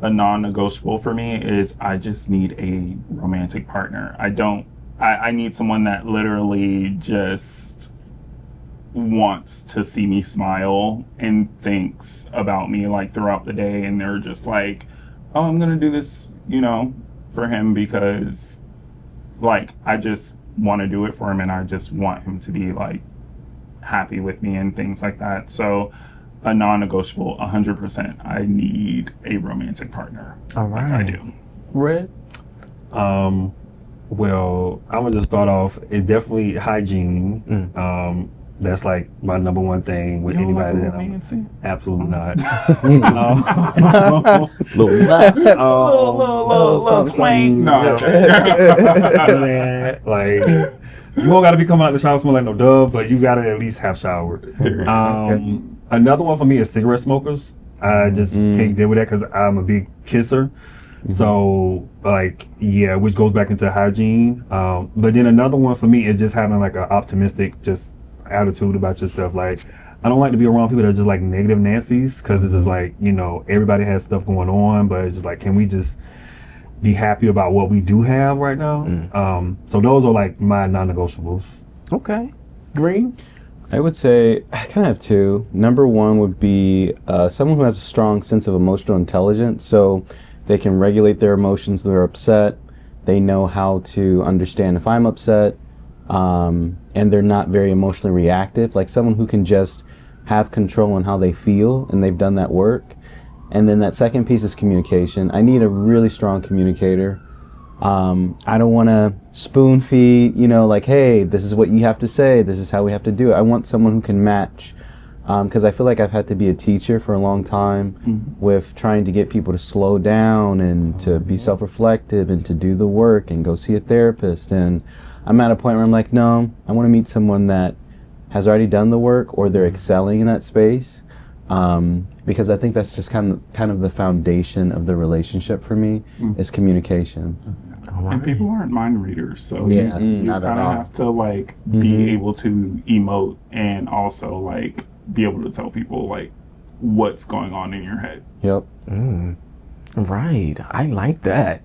a non-negotiable for me is I just need a romantic partner. I need someone that literally just wants to see me smile and thinks about me like throughout the day, and they're just like, oh, I'm gonna do this, for him because like I just want to do it for him, and I just want him to be like happy with me and things like that. So a non-negotiable, 100%. I need a romantic partner. All right. Like I do. Red? Well, I'm gonna just start off. It's definitely hygiene. That's like my number one thing with anybody that I'm absolutely not. Little twang. No. Like, you don't gotta be coming out the shower smelling like no dove, but you gotta at least have showered. Another one for me is cigarette smokers. I just can't deal with that because I'm a big kisser. So, like, yeah, which goes back into hygiene. But then another one for me is just having like an optimistic just attitude about yourself. Like, I don't like to be around people that are just like negative Nancy's, because it's just like, everybody has stuff going on, but it's just like, can we just be happy about what we do have right now? So those are like my non-negotiables. Okay. Green? I would say I kind of have two. Number one would be someone who has a strong sense of emotional intelligence, so they can regulate their emotions. They're upset. They know how to understand if I'm upset, and they're not very emotionally reactive. Like someone who can just have control on how they feel, and they've done that work. And then that second piece is communication. I need a really strong communicator. I don't want to spoon feed, like, hey, this is what you have to say, this is how we have to do it. I want someone who can match, because I feel like I've had to be a teacher for a long time with trying to get people to slow down and to be self-reflective and to do the work and go see a therapist. And I'm at a point where I'm like, no, I want to meet someone that has already done the work, or they're excelling in that space, because I think that's just kind of the foundation of the relationship for me is communication. And people aren't mind readers, so Yeah, you not kind at all. of have to like be able to emote and also like be able to tell people like what's going on in your head. Yep. Right. I like that.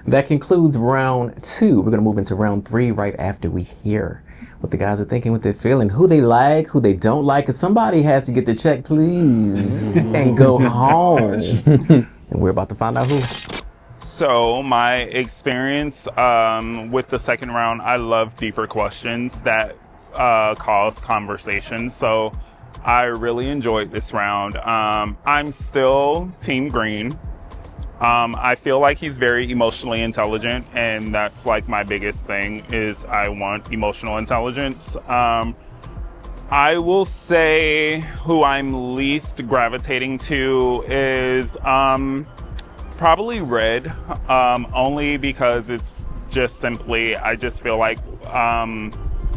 That concludes round 2. We're going to move into round 3 right after we hear what the guys are thinking, what they're feeling, who they like, who they don't like. Because somebody has to get the check, please, and go home. And we're about to find out who. So my experience with the second round, I love deeper questions that cause conversation. So I really enjoyed this round. I'm still Team Green. I feel like he's very emotionally intelligent, and that's like my biggest thing is I want emotional intelligence. I will say who I'm least gravitating to is probably red, only because it's just simply, I just feel like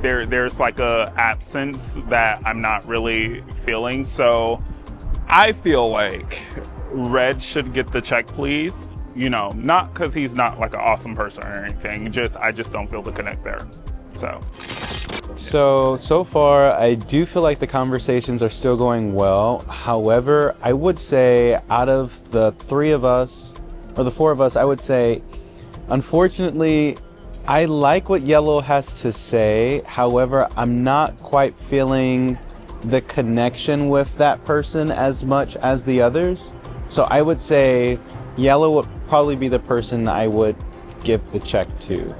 there's like a absence that I'm not really feeling. So I feel like red should get the check, please. You know, not because he's not like an awesome person or anything, I just don't feel the connect there. So far, I do feel like the conversations are still going well. However, I would say out of the three of us, or the four of us, I would say, unfortunately, I like what Yellow has to say. However, I'm not quite feeling the connection with that person as much as the others. So I would say Yellow would probably be the person I would give the check to.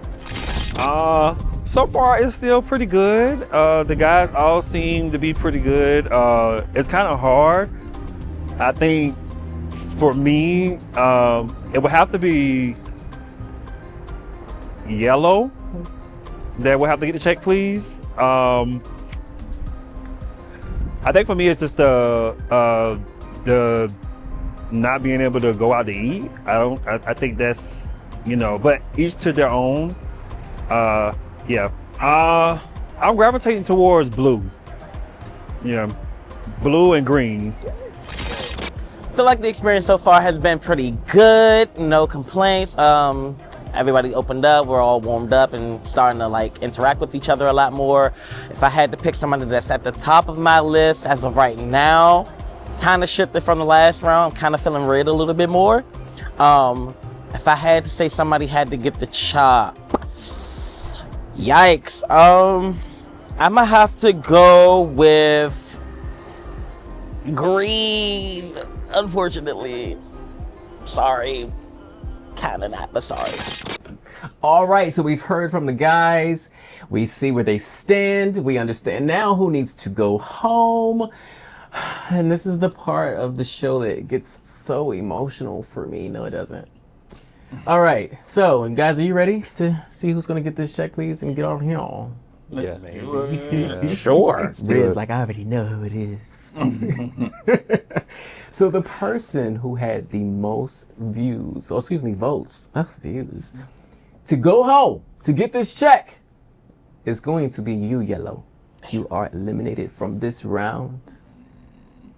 So far, it's still pretty good. The guys all seem to be pretty good. It's kind of hard. I think for me, it would have to be Yellow that would have to get the check, please. I think for me, it's just the not being able to go out to eat. I think that's, but each to their own. Yeah. I'm gravitating towards blue. Yeah. Blue and green. I feel like the experience so far has been pretty good. No complaints. Everybody opened up. We're all warmed up and starting to like interact with each other a lot more. If I had to pick somebody that's at the top of my list as of right now, kind of shifted from the last round. I'm kind of feeling red a little bit more. If I had to say somebody had to get the chop, yikes. I'm gonna have to go with green, unfortunately. Sorry. Kind of not, but sorry. All right, so we've heard from the guys. We see where they stand. We understand now who needs to go home. And this is the part of the show that gets so emotional for me. No, it doesn't. All right, so guys, are you ready to see who's gonna get this check, please, and get on here? Yes. Sure. Red's like, I already know who it is. So the person who had the most votes, to go home to get this check is going to be you, Yellow. You are eliminated from this round.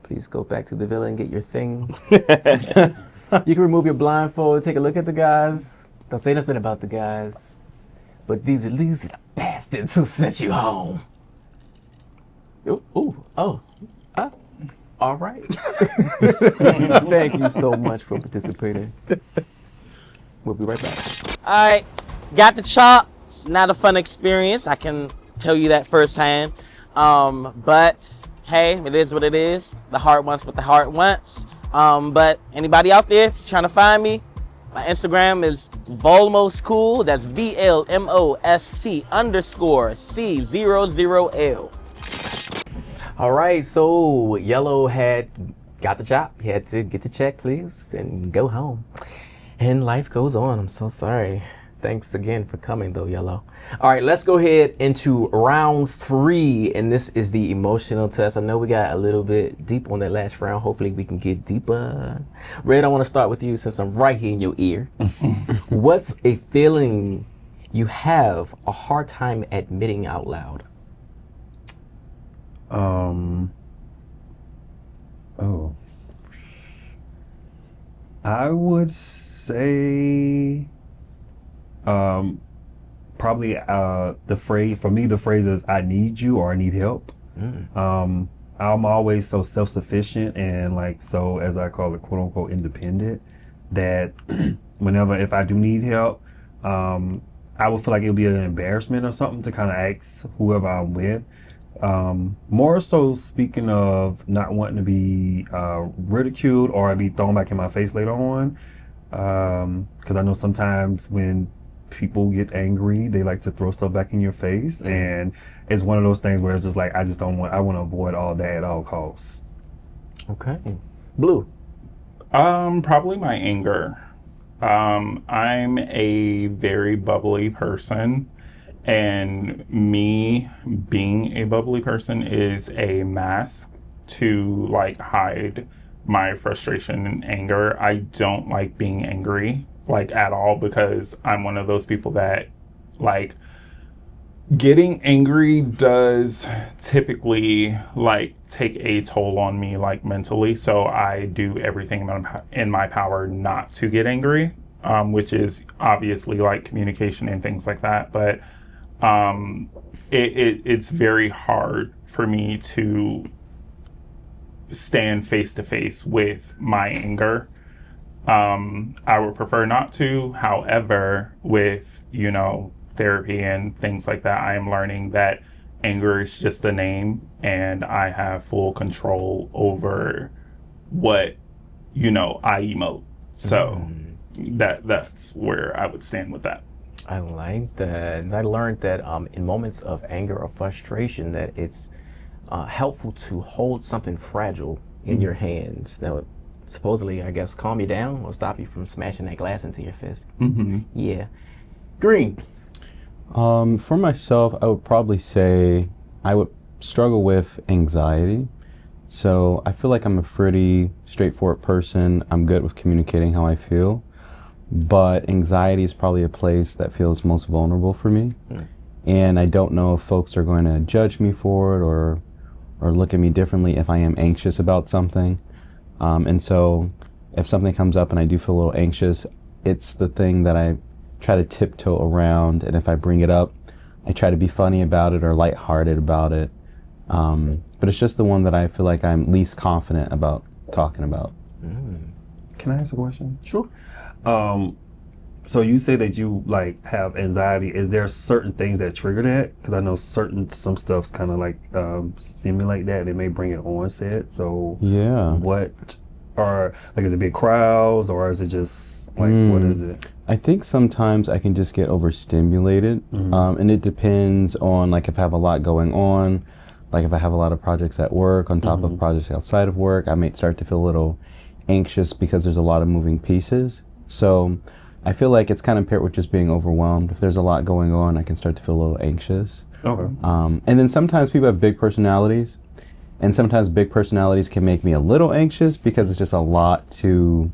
Please go back to the villa and get your things. You can remove your blindfold, take a look at the guys. Don't say nothing about the guys. But these are the bastards who sent you home. All right. Thank you so much for participating. We'll be right back. All right, got the chop. Not a fun experience. I can tell you that firsthand. But hey, it is what it is. The heart wants what the heart wants. But anybody out there, if you're trying to find me, my Instagram is volmostcool. That's VLMOST_C00L. All right, so Yellow had got the chop. He had to get the check, please, and go home. And life goes on. I'm so sorry. Thanks again for coming, though, Yellow. All right, let's go ahead into round 3, and this is the emotional test. I know we got a little bit deep on that last round. Hopefully, we can get deeper. Red, I want to start with you since I'm right here in your ear. What's a feeling you have a hard time admitting out loud? I would say probably the phrase is I need you or I need help. I'm always so self-sufficient and so as I call it, quote unquote, independent, that if I do need help, I would feel like it would be an embarrassment or something to kind of ask whoever I'm with. More so speaking of not wanting to be ridiculed or be thrown back in my face later on, because I know sometimes when people get angry, they like to throw stuff back in your face, and it's one of those things where it's just like I want to avoid all that at all costs. Okay. Blue. Probably my anger. I'm a very bubbly person, And me being a bubbly person is a mask to like hide my frustration and anger. I don't like being angry like at all, because I'm one of those people that like getting angry does typically like take a toll on me like mentally. So I do everything in my power not to get angry, which is obviously like communication and things like that. But it's very hard for me to stand face to face with my anger. I would prefer not to. However, with, you know, therapy and things like that, I am learning that anger is just a name, and I have full control over what, you know, I emote. So that's where I would stand with that. I like that. I learned that in moments of anger or frustration, that it's helpful to hold something fragile in your hands. Now, supposedly, I guess, calm you down or stop you from smashing that glass into your fist. Yeah. Green. For myself, I would probably say I would struggle with anxiety. So I feel like I'm a pretty straightforward person. I'm good with communicating how I feel. But anxiety is probably a place that feels most vulnerable for me. And I don't know if folks are going to judge me for it or look at me differently if I am anxious about something. And so if something comes up and I do feel a little anxious, it's the thing that I try to tiptoe around. And if I bring it up, I try to be funny about it or lighthearted about it. But it's just the one that I feel like I'm least confident about talking about. Can I ask a question? Sure. So you say that you like have anxiety. Is there certain things that trigger that? Because I know some stuff's kind of like stimulate that, and it may bring it onset. So yeah, what are like, is it big crowds, or is it just like what is it? I think sometimes I can just get overstimulated, and it depends on like if I have a lot going on. Like if I have a lot of projects at work on top of projects outside of work, I might start to feel a little anxious because there's a lot of moving pieces. So I feel like it's kind of paired with just being overwhelmed. If there's a lot going on, I can start to feel a little anxious. Okay. And then sometimes people have big personalities, and sometimes big personalities can make me a little anxious because it's just a lot to,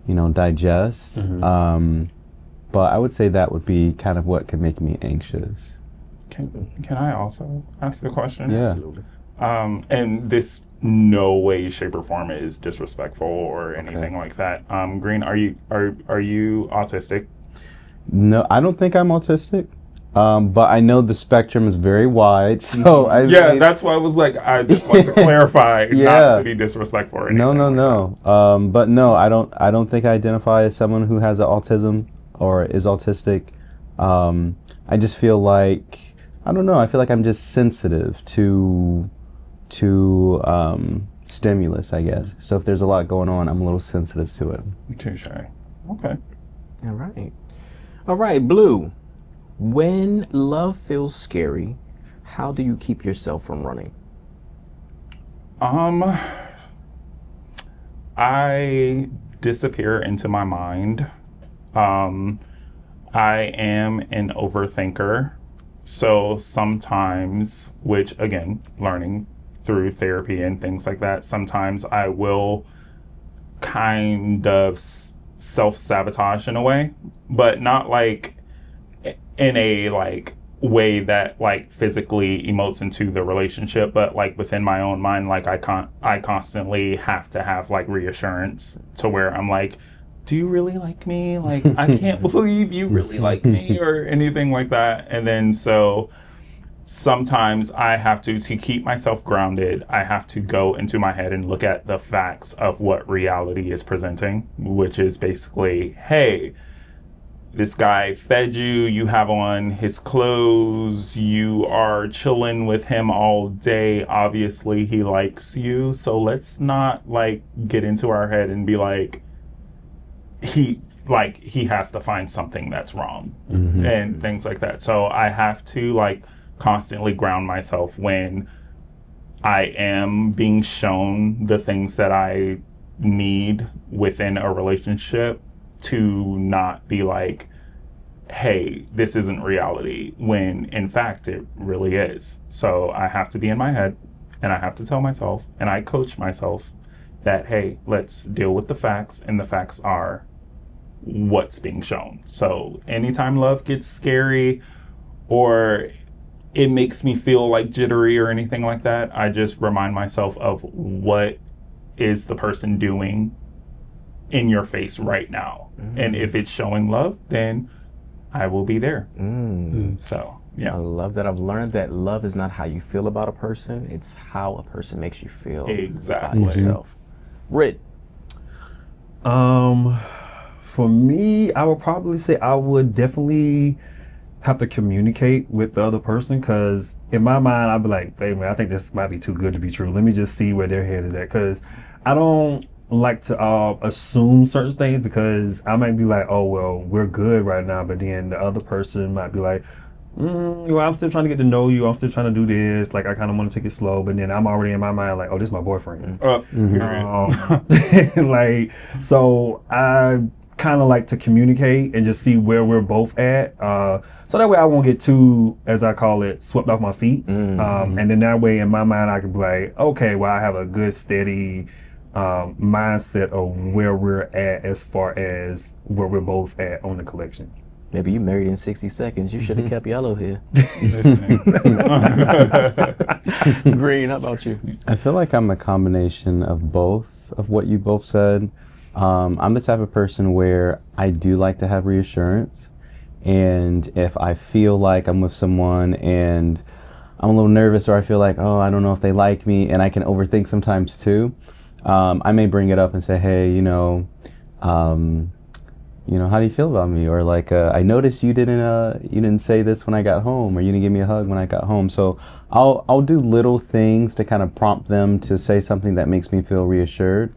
you know, digest. But I would say that would be kind of what could make me anxious. Can I also ask a question? Yeah. Absolutely. And this no way, shape, or form is disrespectful or anything like that. Green, are you autistic? No, I don't think I'm autistic. But I know the spectrum is very wide. So that's why I was like, I just want to clarify, not to be disrespectful or anything. No. But no, I don't think I identify as someone who has autism or is autistic. I just feel like, I don't know, I feel like I'm just sensitive to stimulus, I guess. So if there's a lot going on, I'm a little sensitive to it. Touche. Okay. All right, Blue. When love feels scary, how do you keep yourself from running? I disappear into my mind. I am an overthinker. So sometimes, which again, learning through therapy and things like that, sometimes I will kind of self-sabotage in a way, but not like in a like way that like physically emotes into the relationship, but like within my own mind, like I constantly have to have like reassurance to where I'm like, do you really like me? Like, I can't believe you really like me, or anything like that. And then so sometimes I have to keep myself grounded, I have to go into my head and look at the facts of what reality is presenting, which is basically, hey, this guy fed you, you have on his clothes, you are chilling with him all day, obviously he likes you, so let's not like get into our head and be like, he has to find something that's wrong, and things like that. So I have to like constantly ground myself when I am being shown the things that I need within a relationship, to not be like, hey, this isn't reality, when in fact it really is. So I have to be in my head, and I have to tell myself, and I coach myself that, hey, let's deal with the facts, and the facts are what's being shown. So anytime love gets scary or it makes me feel like jittery or anything like that, I just remind myself of what is the person doing in your face right now. And if it's showing love, then I will be there. So, yeah. I love that. I've learned that love is not how you feel about a person, it's how a person makes you feel Exactly. about yourself. Rit. For me, I would probably say I would definitely have to communicate with the other person, because in my mind, I'd be like, hey man, I think this might be too good to be true. Let me just see where their head is at, because I don't like to assume certain things, because I might be like, oh well, we're good right now, but then the other person might be like, well, I'm still trying to get to know you, I'm still trying to do this, like I kind of want to take it slow, but then I'm already in my mind like, oh, this is my boyfriend. Like, so I kind of like to communicate and just see where we're both at, so that way I won't get too, as I call it, swept off my feet. And then that way in my mind I can be like, okay, well, I have a good steady mindset of where we're at as far as where we're both at on the collection. Maybe you married in 60 seconds. You should have kept yellow here. Green, how about you? I feel like I'm a combination of both of what you both said. I'm the type of person where I do like to have reassurance. And if I feel like I'm with someone and I'm a little nervous, or I feel like, oh, I don't know if they like me, and I can overthink sometimes too, I may bring it up and say, hey, how do you feel about me? Or like, I noticed you didn't say this when I got home, or you didn't give me a hug when I got home. So I'll do little things to kind of prompt them to say something that makes me feel reassured.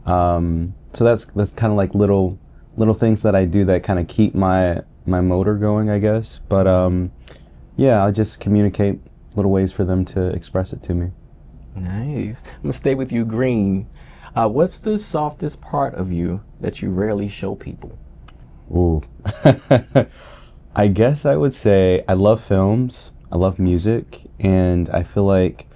So that's kind of like little things that I do that kind of keep my motor going, I guess. But yeah, I'll just communicate little ways for them to express it to me. Nice. I'm gonna stay with you, Green. What's the softest part of you that you rarely show people? Ooh. I guess I would say I love films, I love music, and I feel like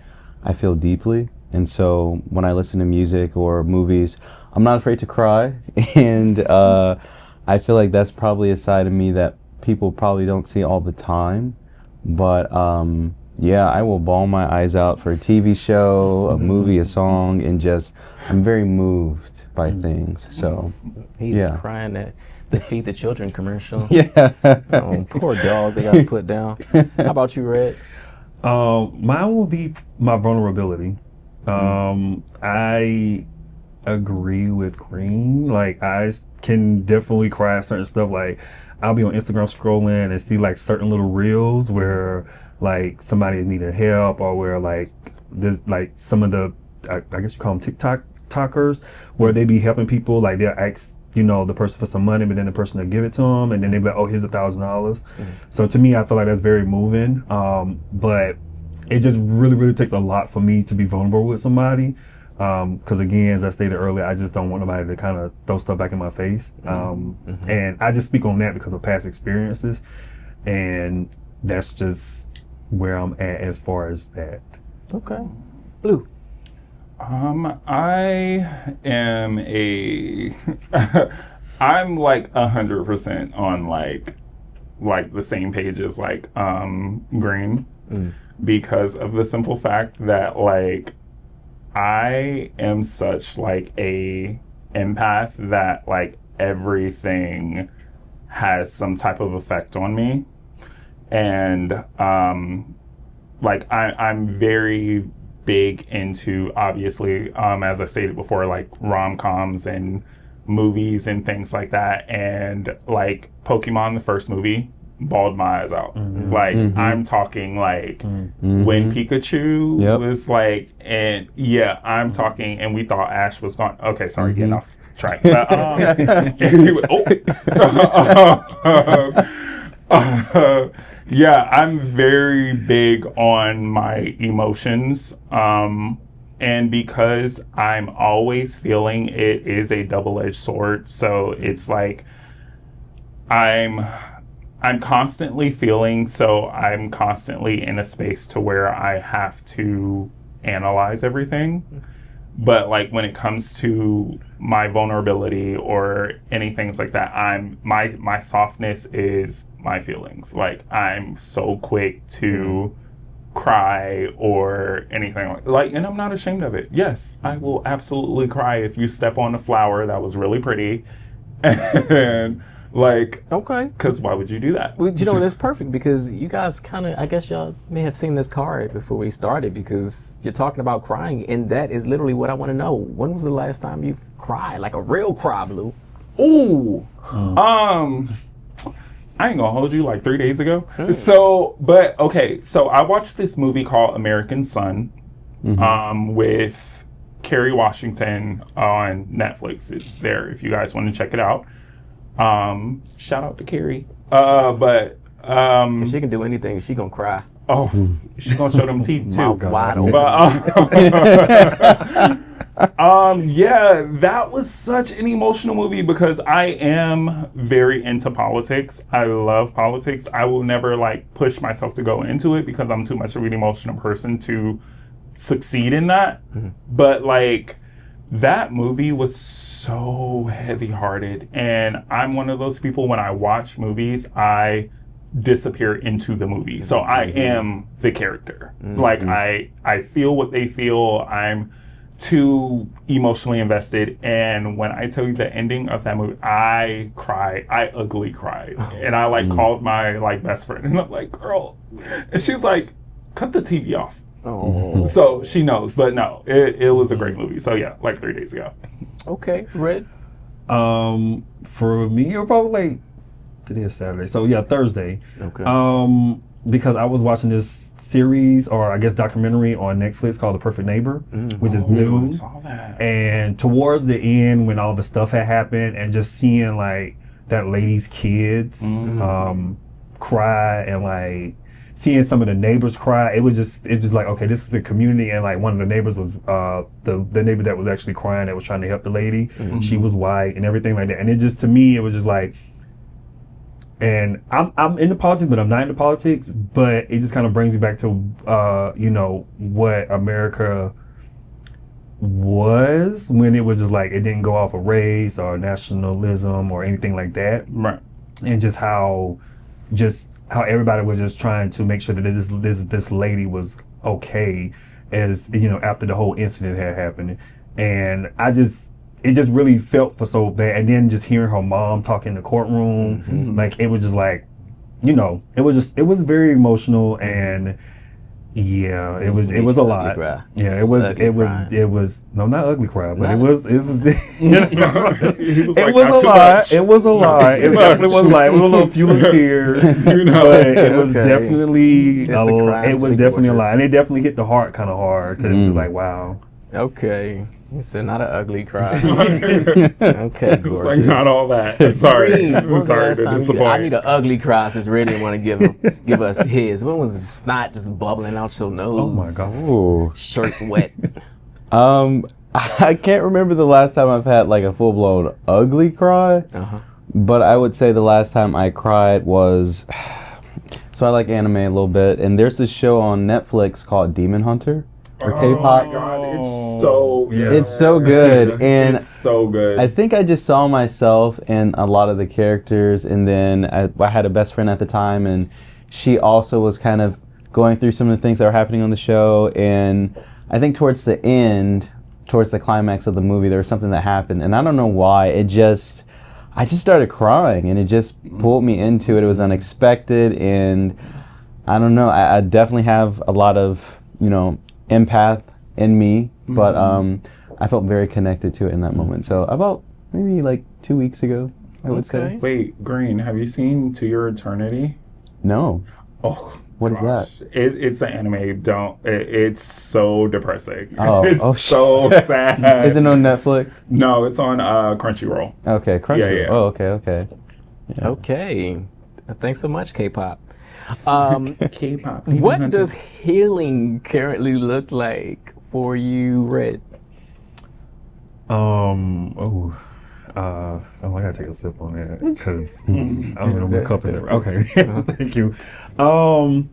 I feel deeply. And so when I listen to music or movies, I'm not afraid to cry. And I feel like that's probably a side of me that people probably don't see all the time. But yeah, I will bawl my eyes out for a TV show, a movie, a song, and I'm very moved by things. So he's crying at the Feed the Children commercial. Yeah. Oh, poor dog, they got to put down. How about you, Red? Mine will be my vulnerability. I agree with Green. Like, I can definitely cry at certain stuff. Like, I'll be on Instagram scrolling and see like certain little reels where like somebody needed help, or where like there's like some of the I guess you call them TikTokers, where they be helping people. Like they'll ask the person for some money, but then the person will give it to them, and then they be like, oh, here's $1,000. So to me, I feel like that's very moving. But it just really takes a lot for me to be vulnerable with somebody. Because again, as I stated earlier, I just don't want nobody to kind of throw stuff back in my face. And I just speak on that because of past experiences. And that's just where I'm at as far as that. Okay. Blue. I am I'm like 100% on like the same page as like Green, because of the simple fact that like I am such like a empath that like everything has some type of effect on me. And like I'm very big into, obviously, as I stated before, like rom-coms and movies and things like that. And like Pokemon, the first movie, bawled my eyes out. Like I'm talking like when Pikachu was like, and yeah, I'm talking, and we thought Ash was gone. Okay, sorry, getting off track. But, anyway, yeah, I'm very big on my emotions. And because I'm always feeling, it is a double-edged sword. So it's like I'm I'm constantly feeling, so I'm constantly in a space to where I have to analyze everything. But like when it comes to my vulnerability or anything like that, my softness is my feelings. Like I'm so quick to cry or anything like, and I'm not ashamed of it. Yes, I will absolutely cry if you step on a flower that was really pretty, and like, okay, because why would you do that? Well, you know, that's perfect because you guys kind of, I guess y'all may have seen this card before we started because you're talking about crying, and that is literally what I want to know. When was the last time you cried, like a real cry, Blue? Ooh, I ain't gonna hold you, like 3 days ago. So, but okay, so I watched this movie called American Son with Kerry Washington on Netflix. It's there if you guys want to check it out. Shout out to Kerry. If she can do anything, she gonna cry. Oh, she gonna show them teeth too. Mouth wide open. Yeah, that was such an emotional movie because I am very into politics. I love politics. I will never like push myself to go into it because I'm too much of an emotional person to succeed in that. But like that movie was so heavy-hearted, and I'm one of those people when I watch movies, I disappear into the movie. So I am the character. Like I feel what they feel. I'm too emotionally invested, and when I tell you the ending of that movie, I cried. I ugly cried, and I like called my like best friend, and I'm like, "Girl," and she's like, "Cut the TV off." Oh, so she knows, but no, it was a great movie. So yeah, like 3 days ago. Okay, Red. For me, it was probably like today is Saturday, so yeah, Thursday. Okay. Because I was watching this series, or I guess documentary on Netflix called The Perfect Neighbor, which is new. I saw that. And towards the end, when all the stuff had happened, and just seeing like that lady's kids cry, and like seeing some of the neighbors cry, it's just like, okay, this is the community. And like one of the neighbors was the neighbor that was actually crying, that was trying to help the lady. She was white and everything like that. And it just, to me, it was just like, and I'm into politics, but I'm not into politics. But it just kind of brings me back to, you know, what America was when it was just like, it didn't go off of race or nationalism or anything like that. Right. And just how everybody was just trying to make sure that this lady was okay, as you know, after the whole incident had happened. And it just really felt for so bad. And then just hearing her mom talk in the courtroom, like it was just like, you know, it was very emotional. And yeah, it was a lot. Cry. Yeah, it was no, not ugly cry, but it was you know, it was a lot. It was a lot. It definitely was like, it was a little few tears, you know, but it was definitely it was definitely a lot, and it definitely hit the heart kind of hard, because it was just like, wow. Okay. It's not an ugly cry. Okay, it was like, not all that. I'm sorry. I'm sorry to disappoint. I need an ugly cry since Red didn't want to give us his. When was the snot just bubbling out your nose? Oh my God. Ooh. Shirt wet. I can't remember the last time I've had like a full-blown ugly cry, but I would say the last time I cried was, so I like anime a little bit, and there's this show on Netflix called Demon Hunter. For K-pop. Oh my God, it's so good, and it's so good. I think I just saw myself in a lot of the characters, and then I had a best friend at the time, and she also was kind of going through some of the things that were happening on the show, and I think towards the end, towards the climax of the movie, there was something that happened, and I don't know why, I just started crying, and it just pulled me into it. It was unexpected, and I don't know, I definitely have a lot of, you know, empath in me, but I felt very connected to it in that moment. So about maybe like 2 weeks ago, I would say. Wait, Green, have you seen To Your Eternity? No. Oh, what is that? It's an anime. It's so depressing. Oh, it's so sad. Is it on Netflix? No, it's on Crunchyroll. Okay, Crunchyroll. Yeah. Oh, okay. Yeah. Okay. Thanks so much, K-pop. K-pop. What does healing currently look like for you, Red? I gotta take a sip on that because I don't know what cup is it. Okay, thank you. So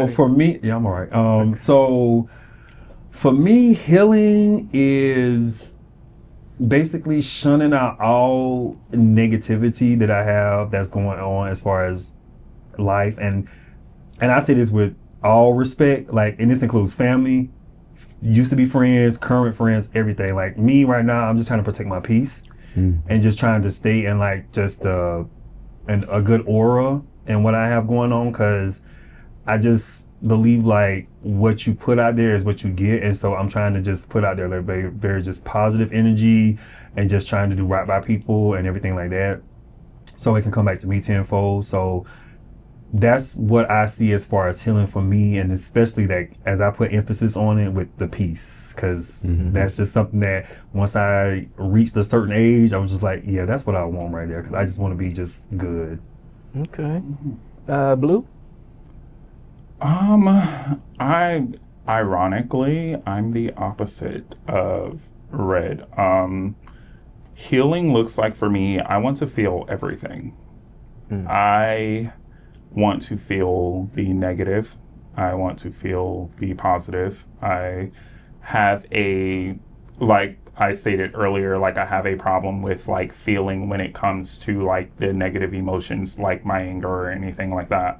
for me, yeah, I'm all right. So for me, healing is basically shunning out all negativity that I have that's going on as far as life, and I say this with all respect, like, and this includes family, used to be friends, current friends, everything. Like me right now, I'm just trying to protect my peace and just trying to stay in like just a good aura and what I have going on, because I just believe like what you put out there is what you get, and so I'm trying to just put out there like very, very just positive energy and just trying to do right by people and everything like that, so it can come back to me tenfold. So that's what I see as far as healing for me, and especially like as I put emphasis on it with the peace, because that's just something that once I reached a certain age, I was just like, yeah, that's what I want right there, because I just want to be just good. Okay. Blue? Ironically, I'm the opposite of Red. Healing looks like for me, I want to feel everything. I want to feel the negative. I want to feel the positive. I have like I stated earlier, like I have a problem with like feeling when it comes to like the negative emotions, like my anger or anything like that.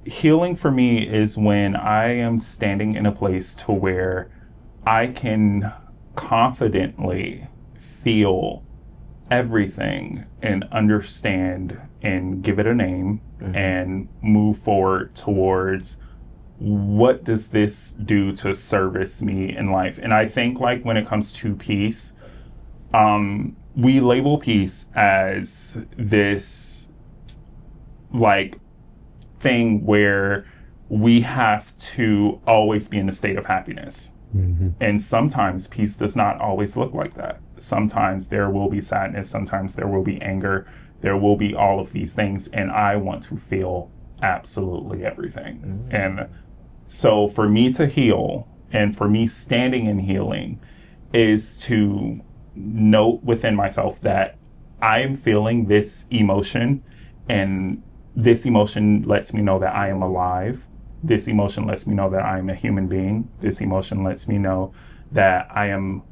Healing for me is when I am standing in a place to where I can confidently feel everything and understand and give it a name and move forward towards what does this do to service me in life. And I think like when it comes to peace, we label peace as this like thing where we have to always be in a state of happiness. And sometimes peace does not always look like that. Sometimes there will be sadness, sometimes there will be anger, there will be all of these things, and I want to feel absolutely everything. And so for me to heal, and for me standing in healing, is to note within myself that I am feeling this emotion, and this emotion lets me know that I am alive. This emotion lets me know that I am a human being. This emotion lets me know that I am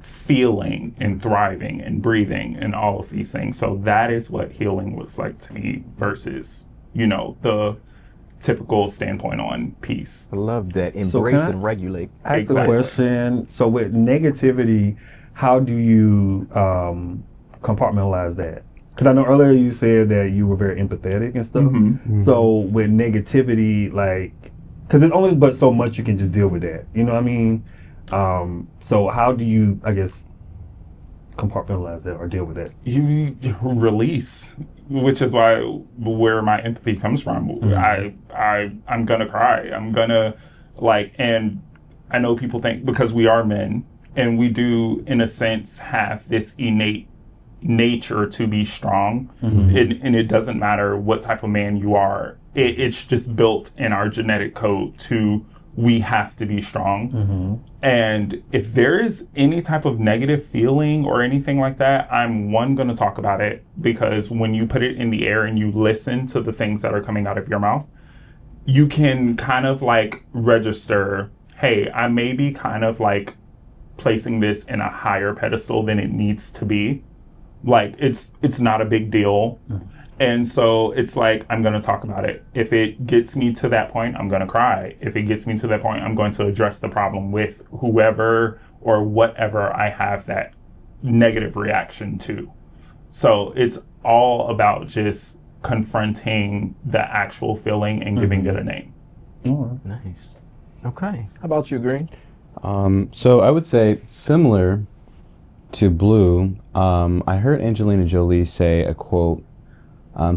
feeling and thriving and breathing and all of these things. So that is what healing looks like to me versus, you know, the typical standpoint on peace. I love that. Embrace and regulate. Ask a question. So with negativity, how do you compartmentalize that? Because I know earlier you said that you were very empathetic and stuff. So with negativity, like, because there's only but so much you can just deal with that. You know what I mean? So how do you, I guess, compartmentalize that or deal with that? You release, which is where my empathy comes from. I'm gonna cry. I'm gonna and I know people think because we are men and we do, in a sense, have this innate nature to be strong, and it doesn't matter what type of man you are. It's just built in our genetic code we have to be strong. And if there is any type of negative feeling or anything like that, I'm going to talk about it, because when you put it in the air and you listen to the things that are coming out of your mouth, you can kind of like register, hey, I may be kind of like placing this in a higher pedestal than it needs to be. Like it's not a big deal. And so it's like, I'm going to talk about it. If it gets me to that point, I'm going to cry. If it gets me to that point, I'm going to address the problem with whoever or whatever I have that negative reaction to. So it's all about just confronting the actual feeling and giving it a name. Nice. Okay. How about you, Green? So I would say similar to Blue, I heard Angelina Jolie say a quote,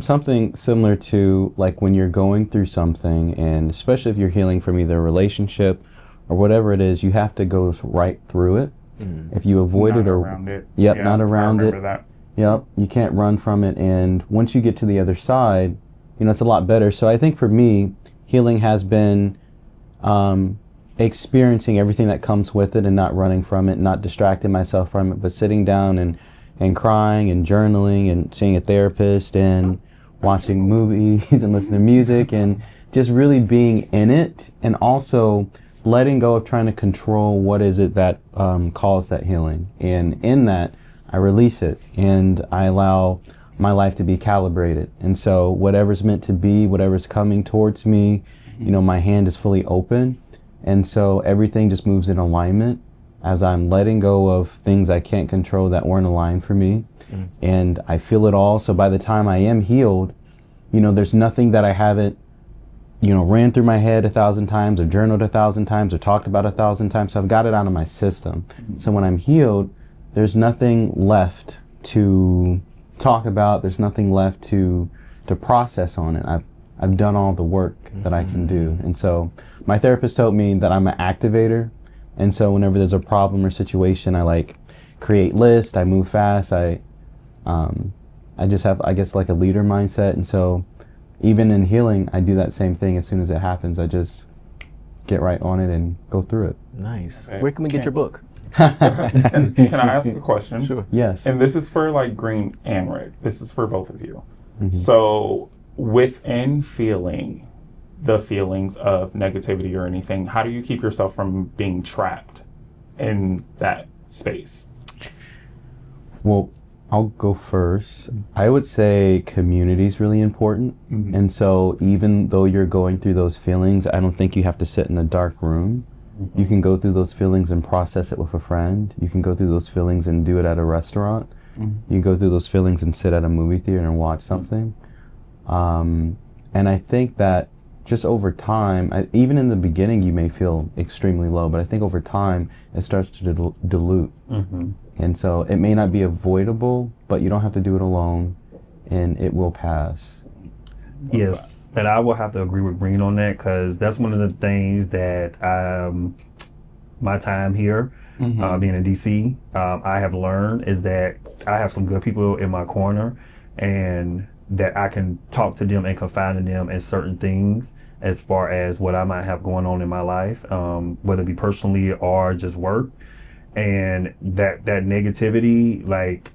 something similar to like when you're going through something, and especially if you're healing from either a relationship or whatever it is, you have to go right through it. If you avoid Not it or around it. Yep, Yeah, not around I it. remember that. Yep, you can't run from it, and once you get to the other side, you know, it's a lot better. So I think for me, healing has been experiencing everything that comes with it and not running from it, not distracting myself from it, but sitting down and crying and journaling and seeing a therapist and watching movies and listening to music and just really being in it, and also letting go of trying to control what is it that caused that healing. And in that, I release it and I allow my life to be calibrated. And so whatever's meant to be, whatever's coming towards me, you know, my hand is fully open. And so everything just moves in alignment as I'm letting go of things I can't control that weren't aligned for me. And I feel it all. So by the time I am healed, you know, there's nothing that I haven't, you know, ran through my head 1,000 times or journaled 1,000 times or talked about 1,000 times. So I've got it out of my system. So when I'm healed, there's nothing left to talk about. There's nothing left to process on it. I've done all the work that I can do. And so my therapist told me that I'm an activator. And so whenever there's a problem or situation, I like create lists, I move fast, I just have, I guess, like a leader mindset. And so even in healing, I do that same thing. As soon as it happens, I just get right on it and go through it. Nice. Where can we get your book? Can I ask a question? Sure. Yes. And this is for like Green and Red. This is for both of you. So within feeling the feelings of negativity or anything, how do you keep yourself from being trapped in that space? Well, I'll go first. I would say community is really important. And so even though you're going through those feelings, I don't think you have to sit in a dark room. You can go through those feelings and process it with a friend. You can go through those feelings and do it at a restaurant. You can go through those feelings and sit at a movie theater and watch something. And I think that just over time, even in the beginning, you may feel extremely low, but I think over time, it starts to dilute. And so it may not be avoidable, but you don't have to do it alone, and it will pass. Yes, and I will have to agree with Green on that, because that's one of the things that my time here, being in DC, I have learned is that I have some good people in my corner, and that I can talk to them and confide in them in certain things as far as what I might have going on in my life, whether it be personally or just work. And that negativity, like,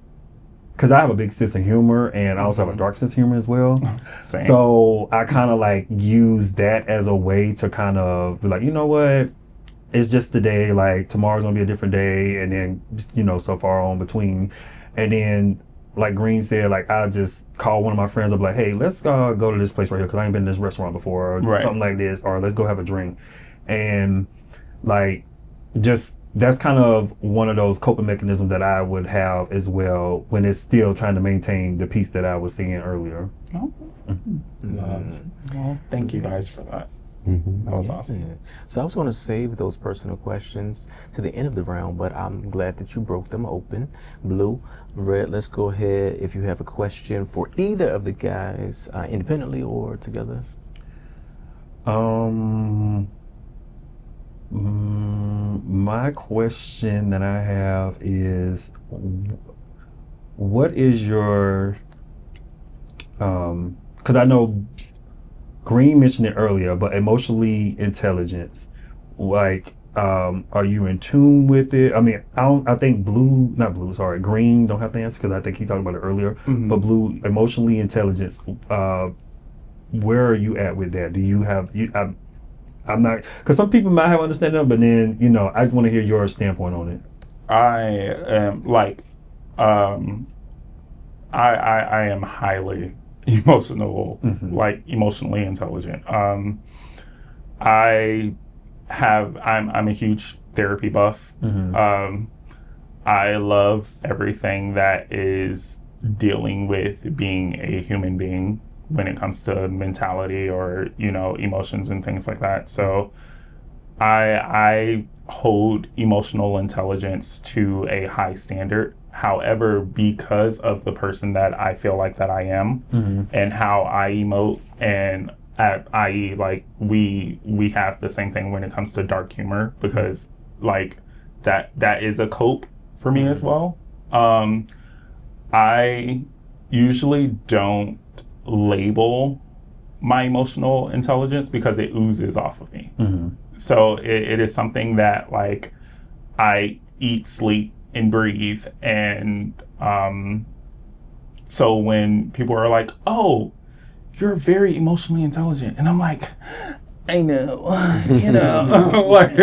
because I have a big sense of humor and I also have a dark sense of humor as well. Same. So I kind of like use that as a way to kind of be like, you know what, it's just today, like tomorrow's gonna be a different day, and then, you know, so far on between. And then, like Green said, like I'll just call one of my friends up, like, hey, let's go to this place right here, because I ain't been to this restaurant before, or something like this, or let's go have a drink. And like, just, that's kind of one of those coping mechanisms that I would have as well when it's still trying to maintain the peace that I was seeing earlier. Well, thank you guys for that. That was awesome. So I was going to save those personal questions to the end of the round, but I'm glad that you broke them open. Blue, Red, let's go ahead if you have a question for either of the guys, independently or together. My question that I have is, what is your, because I know Green mentioned it earlier, but emotionally intelligence, like, are you in tune with it? I mean, I think Green don't have to answer, because I think he talked about it earlier, but Blue, emotionally intelligence, where are you at with that? Do you have, I'm not, because some people might have understanding, but then, you know, I just want to hear your standpoint on it. I am like, I am highly emotional, like emotionally intelligent. I'm a huge therapy buff. I love everything that is dealing with being a human being when it comes to mentality or, you know, emotions and things like that. So I hold emotional intelligence to a high standard. However, because of the person that I feel like that I am and how I emote, and i.e. like we have the same thing when it comes to dark humor, because like that is a cope for me as well. I usually don't label my emotional intelligence because it oozes off of me. So it is something that like I eat, sleep, and breathe. And so when people are like, oh, you're very emotionally intelligent. And I'm like, I know, you know, like,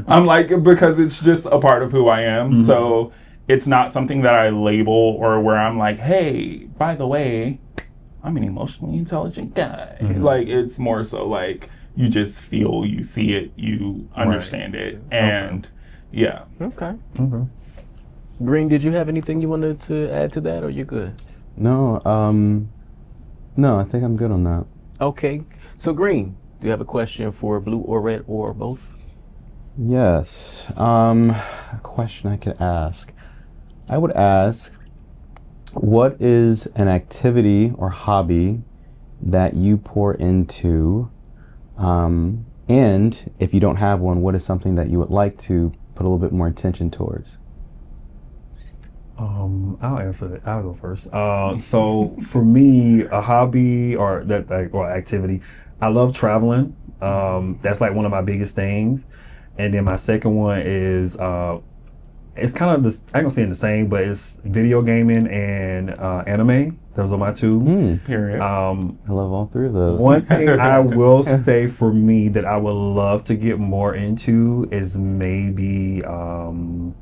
I'm like, because it's just a part of who I am. Mm-hmm. So it's not something that I label or where I'm like, hey, by the way, I'm an emotionally intelligent guy. Mm-hmm. Like, it's more so like, you just feel, you see it, you understand it. And yeah. Okay. Mm-hmm. Green, did you have anything you wanted to add to that, or you good? No, I think I'm good on that. Okay. So Green, do you have a question for Blue or Red or both? Yes. A question I could ask. I would ask, what is an activity or hobby that you pour into? And if you don't have one, what is something that you would like to put a little bit more attention towards? I'll answer it. I'll go first. So for me, a hobby or activity, I love traveling. That's like one of my biggest things. And then my second one is it's kind of this, I ain't gonna say the same, but it's video gaming and anime. Those are my two. Period. I love all three of those. One thing I will say for me that I would love to get more into is maybe kind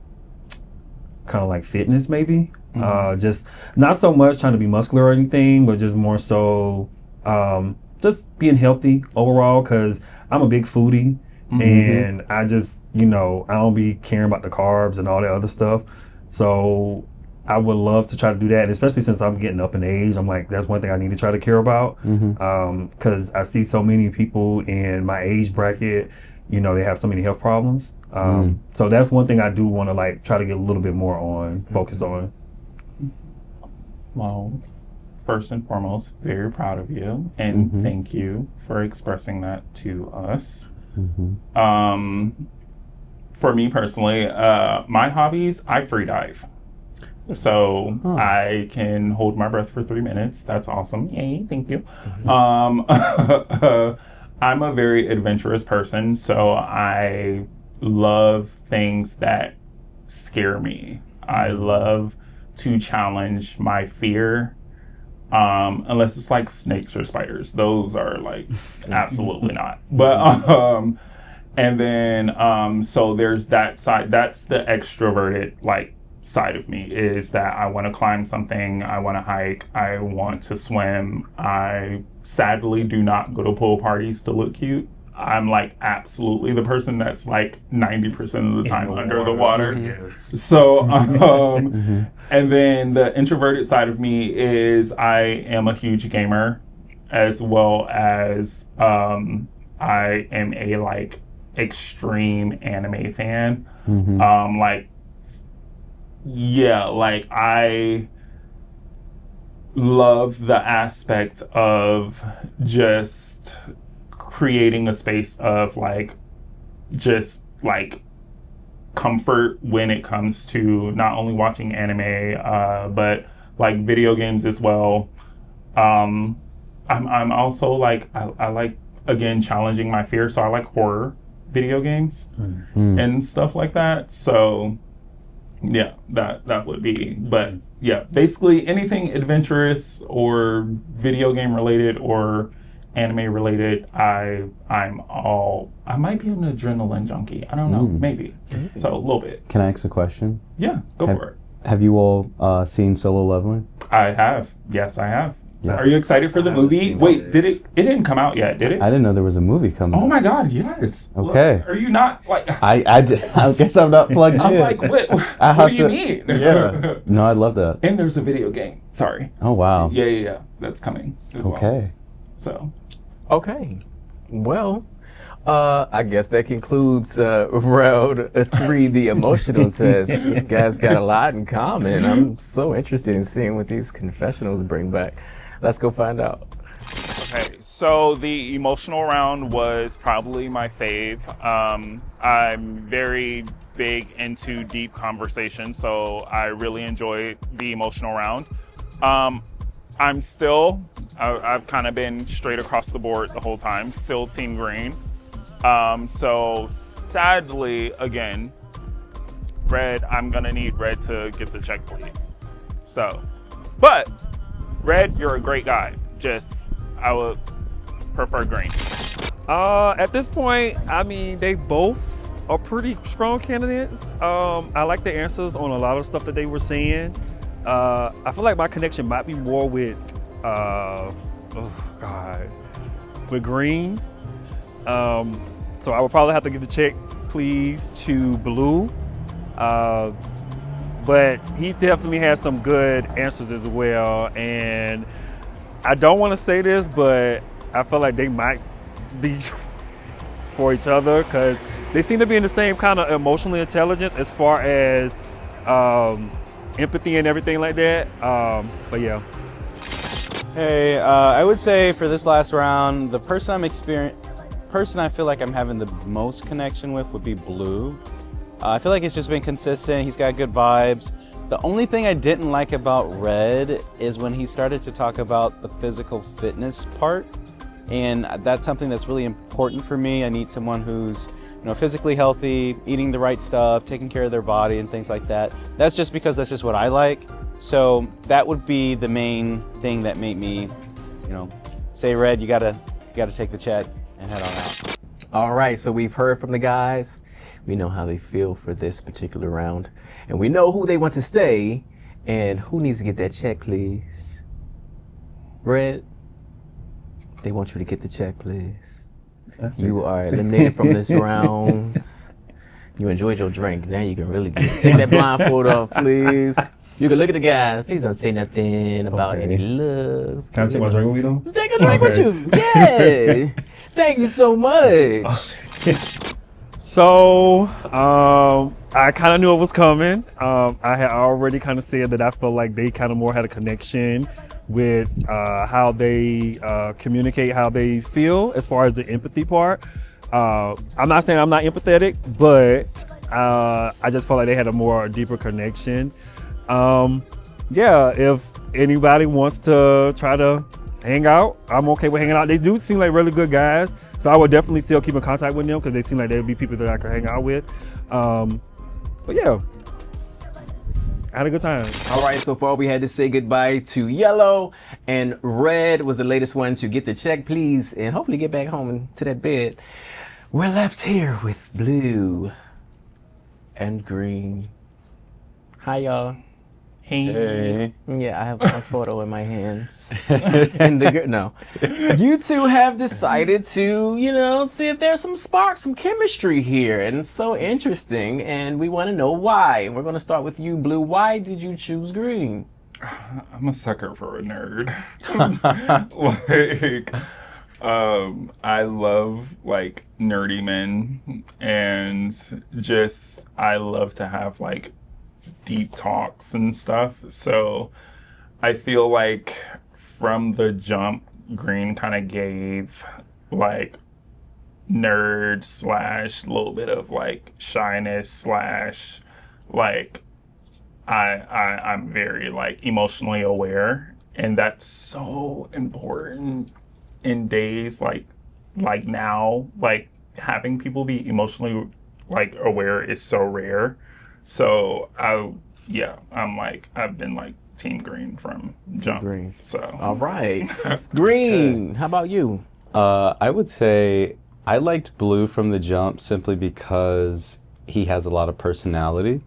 of like fitness, maybe. Just not so much trying to be muscular or anything, but just more so just being healthy overall, because I'm a big foodie. And I just, I don't be caring about the carbs and all that other stuff. So I would love to try to do that, and especially since I'm getting up in age. I'm like, that's one thing I need to try to care about, because I see so many people in my age bracket, they have so many health problems. So that's one thing I do want to like try to get a little bit more on, focus on. Well, first and foremost, very proud of you, and thank you for expressing that to us. For me personally, my hobbies, I free dive. So I can hold my breath for 3 minutes. That's awesome. Yay, thank you. I'm a very adventurous person, so I love things that scare me. I love to challenge my fear, unless it's like snakes or spiders. Those are like absolutely not. But and then so there's that side. That's the extroverted like side of me, is that I want to climb something, I want to hike, I want to swim. I sadly do not go to pool parties to look cute. I'm like absolutely the person that's like 90% of the time under the water. Yes. So, and then the introverted side of me is I am a huge gamer, as well as I am a like extreme anime fan. Like I love the aspect of just creating a space of like just like comfort when it comes to not only watching anime but like video games as well. I'm also like I like, again, challenging my fear, so I like horror video games and stuff like that. So yeah, that would be, but yeah, basically anything adventurous or video game related or anime related, I might be an adrenaline junkie. I don't know, maybe. So a little bit. Can I ask a question? Yeah, go for it. Have you all seen Solo Leveling? I have. Yes, I have. Yeah. Are you excited for the movie? Wait, it didn't come out yet, did it? I didn't know there was a movie coming. Oh my God, yes. Okay. Look, are you not like? I guess I'm not plugged in. I'm like, what do you mean? Yeah. No, I love that. And there's a video game. Sorry. Oh wow. Yeah. That's coming as well. Okay. So. Okay. Well, I guess that concludes round 3, the emotional test. You guys got a lot in common. I'm so interested in seeing what these confessionals bring back. Let's go find out. Okay, so the emotional round was probably my fave. I'm very big into deep conversation, so I really enjoyed the emotional round. I've kind of been straight across the board the whole time, still Team Green. So sadly, again, Red, I'm gonna need Red to get the check, please. So, but Red, you're a great guy. Just, I would prefer Green. At this point, I mean, they both are pretty strong candidates. I like the answers on a lot of stuff that they were saying. I feel like my connection might be more with, with Green. So I would probably have to give the check, please, to Blue. But he definitely has some good answers as well. And I don't want to say this, but I feel like they might be for each other because they seem to be in the same kind of emotional intelligence as far as empathy and everything like that. But yeah. Hey, I would say for this last round, the person I feel like I'm having the most connection with would be Blue. I feel like he's just been consistent. He's got good vibes. The only thing I didn't like about Red is when he started to talk about the physical fitness part. And that's something that's really important for me. I need someone who's, physically healthy, eating the right stuff, taking care of their body and things like that. That's just because that's just what I like. So that would be the main thing that made me, say, Red, you gotta take the check and head on out. All right, so we've heard from the guys. We know how they feel for this particular round. And we know who they want to stay and who needs to get that check, please. Red, they want you to get the check, please. You are eliminated from this round. You enjoyed your drink. Now you can really take that blindfold off, please. You can look at the guys. Please don't say nothing about any looks. Can I take my drink with me though? Take a drink with you. Yeah. Thank you so much. So, I kind of knew it was coming. I had already kind of said that I felt like they kind of more had a connection with how they communicate, how they feel as far as the empathy part. I'm not saying I'm not empathetic, but I just felt like they had a more deeper connection. Yeah, if anybody wants to try to hang out, I'm okay with hanging out. They do seem like really good guys. So I would definitely still keep in contact with them because they seem like they'd be people that I could hang out with. But yeah, I had a good time. All right, so far we had to say goodbye to Yellow, and Red was the latest one to get the check, please, and hopefully get back home to that bed. We're left here with Blue and Green. Hi, y'all. Hey. Yeah, I have my photo in my hands. No. You two have decided to, see if there's some spark, some chemistry here. And it's so interesting. And we want to know why. We're going to start with you, Blue. Why did you choose Green? I'm a sucker for a nerd. I love nerdy men, and just I love to have deep talks and stuff. So I feel like from the jump, Green kind of gave nerd slash little bit of shyness slash I'm very emotionally aware, and that's so important in days like now. Having people be emotionally aware is so rare. So I've been Team Green from jump. Green. So all right, Green. How about you? I would say I liked Blue from the jump simply because he has a lot of personality,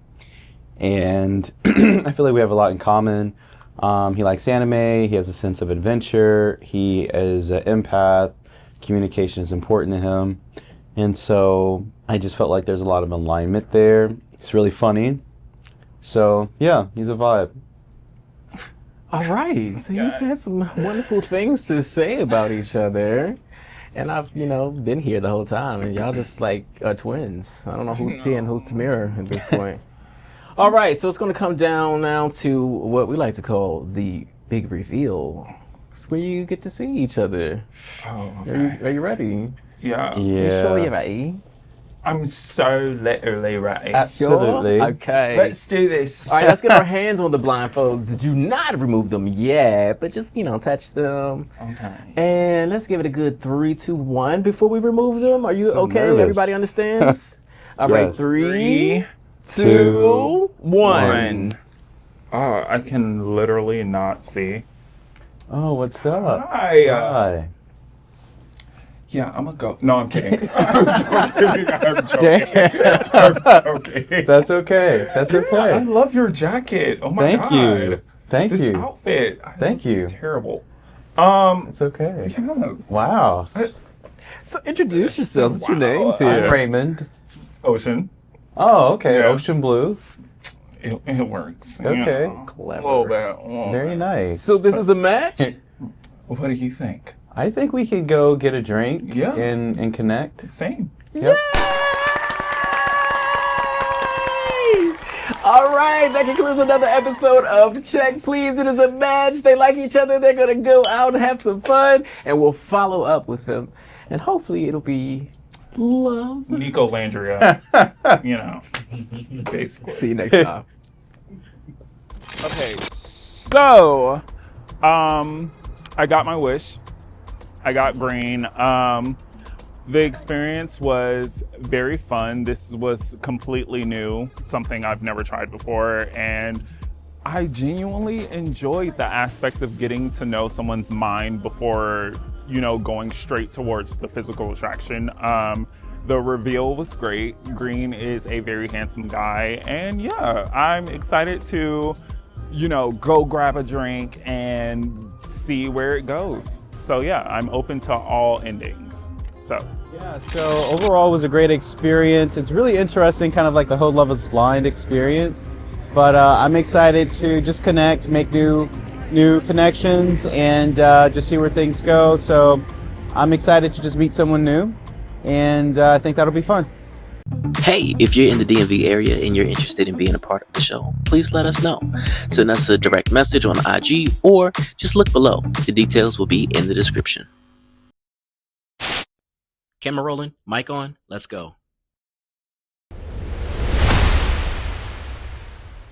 and I feel like we have a lot in common. He likes anime. He has a sense of adventure. He is an empath. Communication is important to him, and so I just felt like there's a lot of alignment there. He's really funny. So, yeah, he's a vibe. All right. So you've had some wonderful things to say about each other. And I've, been here the whole time. And y'all just are twins. I don't know who's T and who's Tamira at this point. All right. So it's going to come down now to what we like to call the big reveal. It's where you get to see each other. Oh, okay. Are you ready? Yeah. You sure you're ready? I'm so literally ready. Absolutely. Okay. Let's do this. All right, let's get our hands on the blindfolds. Do not remove them yet, but just, touch them. Okay. And let's give it a good 3, 2, 1 before we remove them. Are you So okay? nervous. Everybody understands? All right, Yes. 3, 2, 2, 1. Oh, I can literally not see. Oh, what's up? Hi. Hi. Yeah, I'm gonna go. No, I'm kidding. I'm joking. I'm joking. That's okay. That's I okay. love your jacket. Oh my Thank god. you. Thank This you. outfit. Thank you. Terrible. It's okay. Yeah. Wow. So introduce yourselves. What's your Wow. names here? I'm Raymond. Ocean. Oh, okay. Yeah. Ocean blue. It works. Okay. Yeah. Clever. A little bit. Very nice. So this is a match? What do you think? I think we could go get a drink Yeah. and connect. Same. Yep. All right, that concludes another episode of Check Please. It is a match. They like each other. They're going to go out and have some fun, and we'll follow up with them. And hopefully it'll be love. Nico Landria. Basically. See you next time. Okay, so I got my wish. I got green. The experience was very fun. This was completely new, something I've never tried before, and I genuinely enjoyed the aspect of getting to know someone's mind before, going straight towards the physical attraction. The reveal was great. Green is a very handsome guy, and yeah, I'm excited to go grab a drink and see where it goes. So yeah, I'm open to all endings. Yeah, so overall it was a great experience. It's really interesting, kind of like the whole Love is Blind experience. But I'm excited to just connect, make new connections, and just see where things go. So I'm excited to just meet someone new, and I think that'll be fun. Hey, if you're in the DMV area and you're interested in being a part of the show, please let us know. Send us a direct message on IG or just look below. The details will be in the description. Camera rolling, mic on, let's go.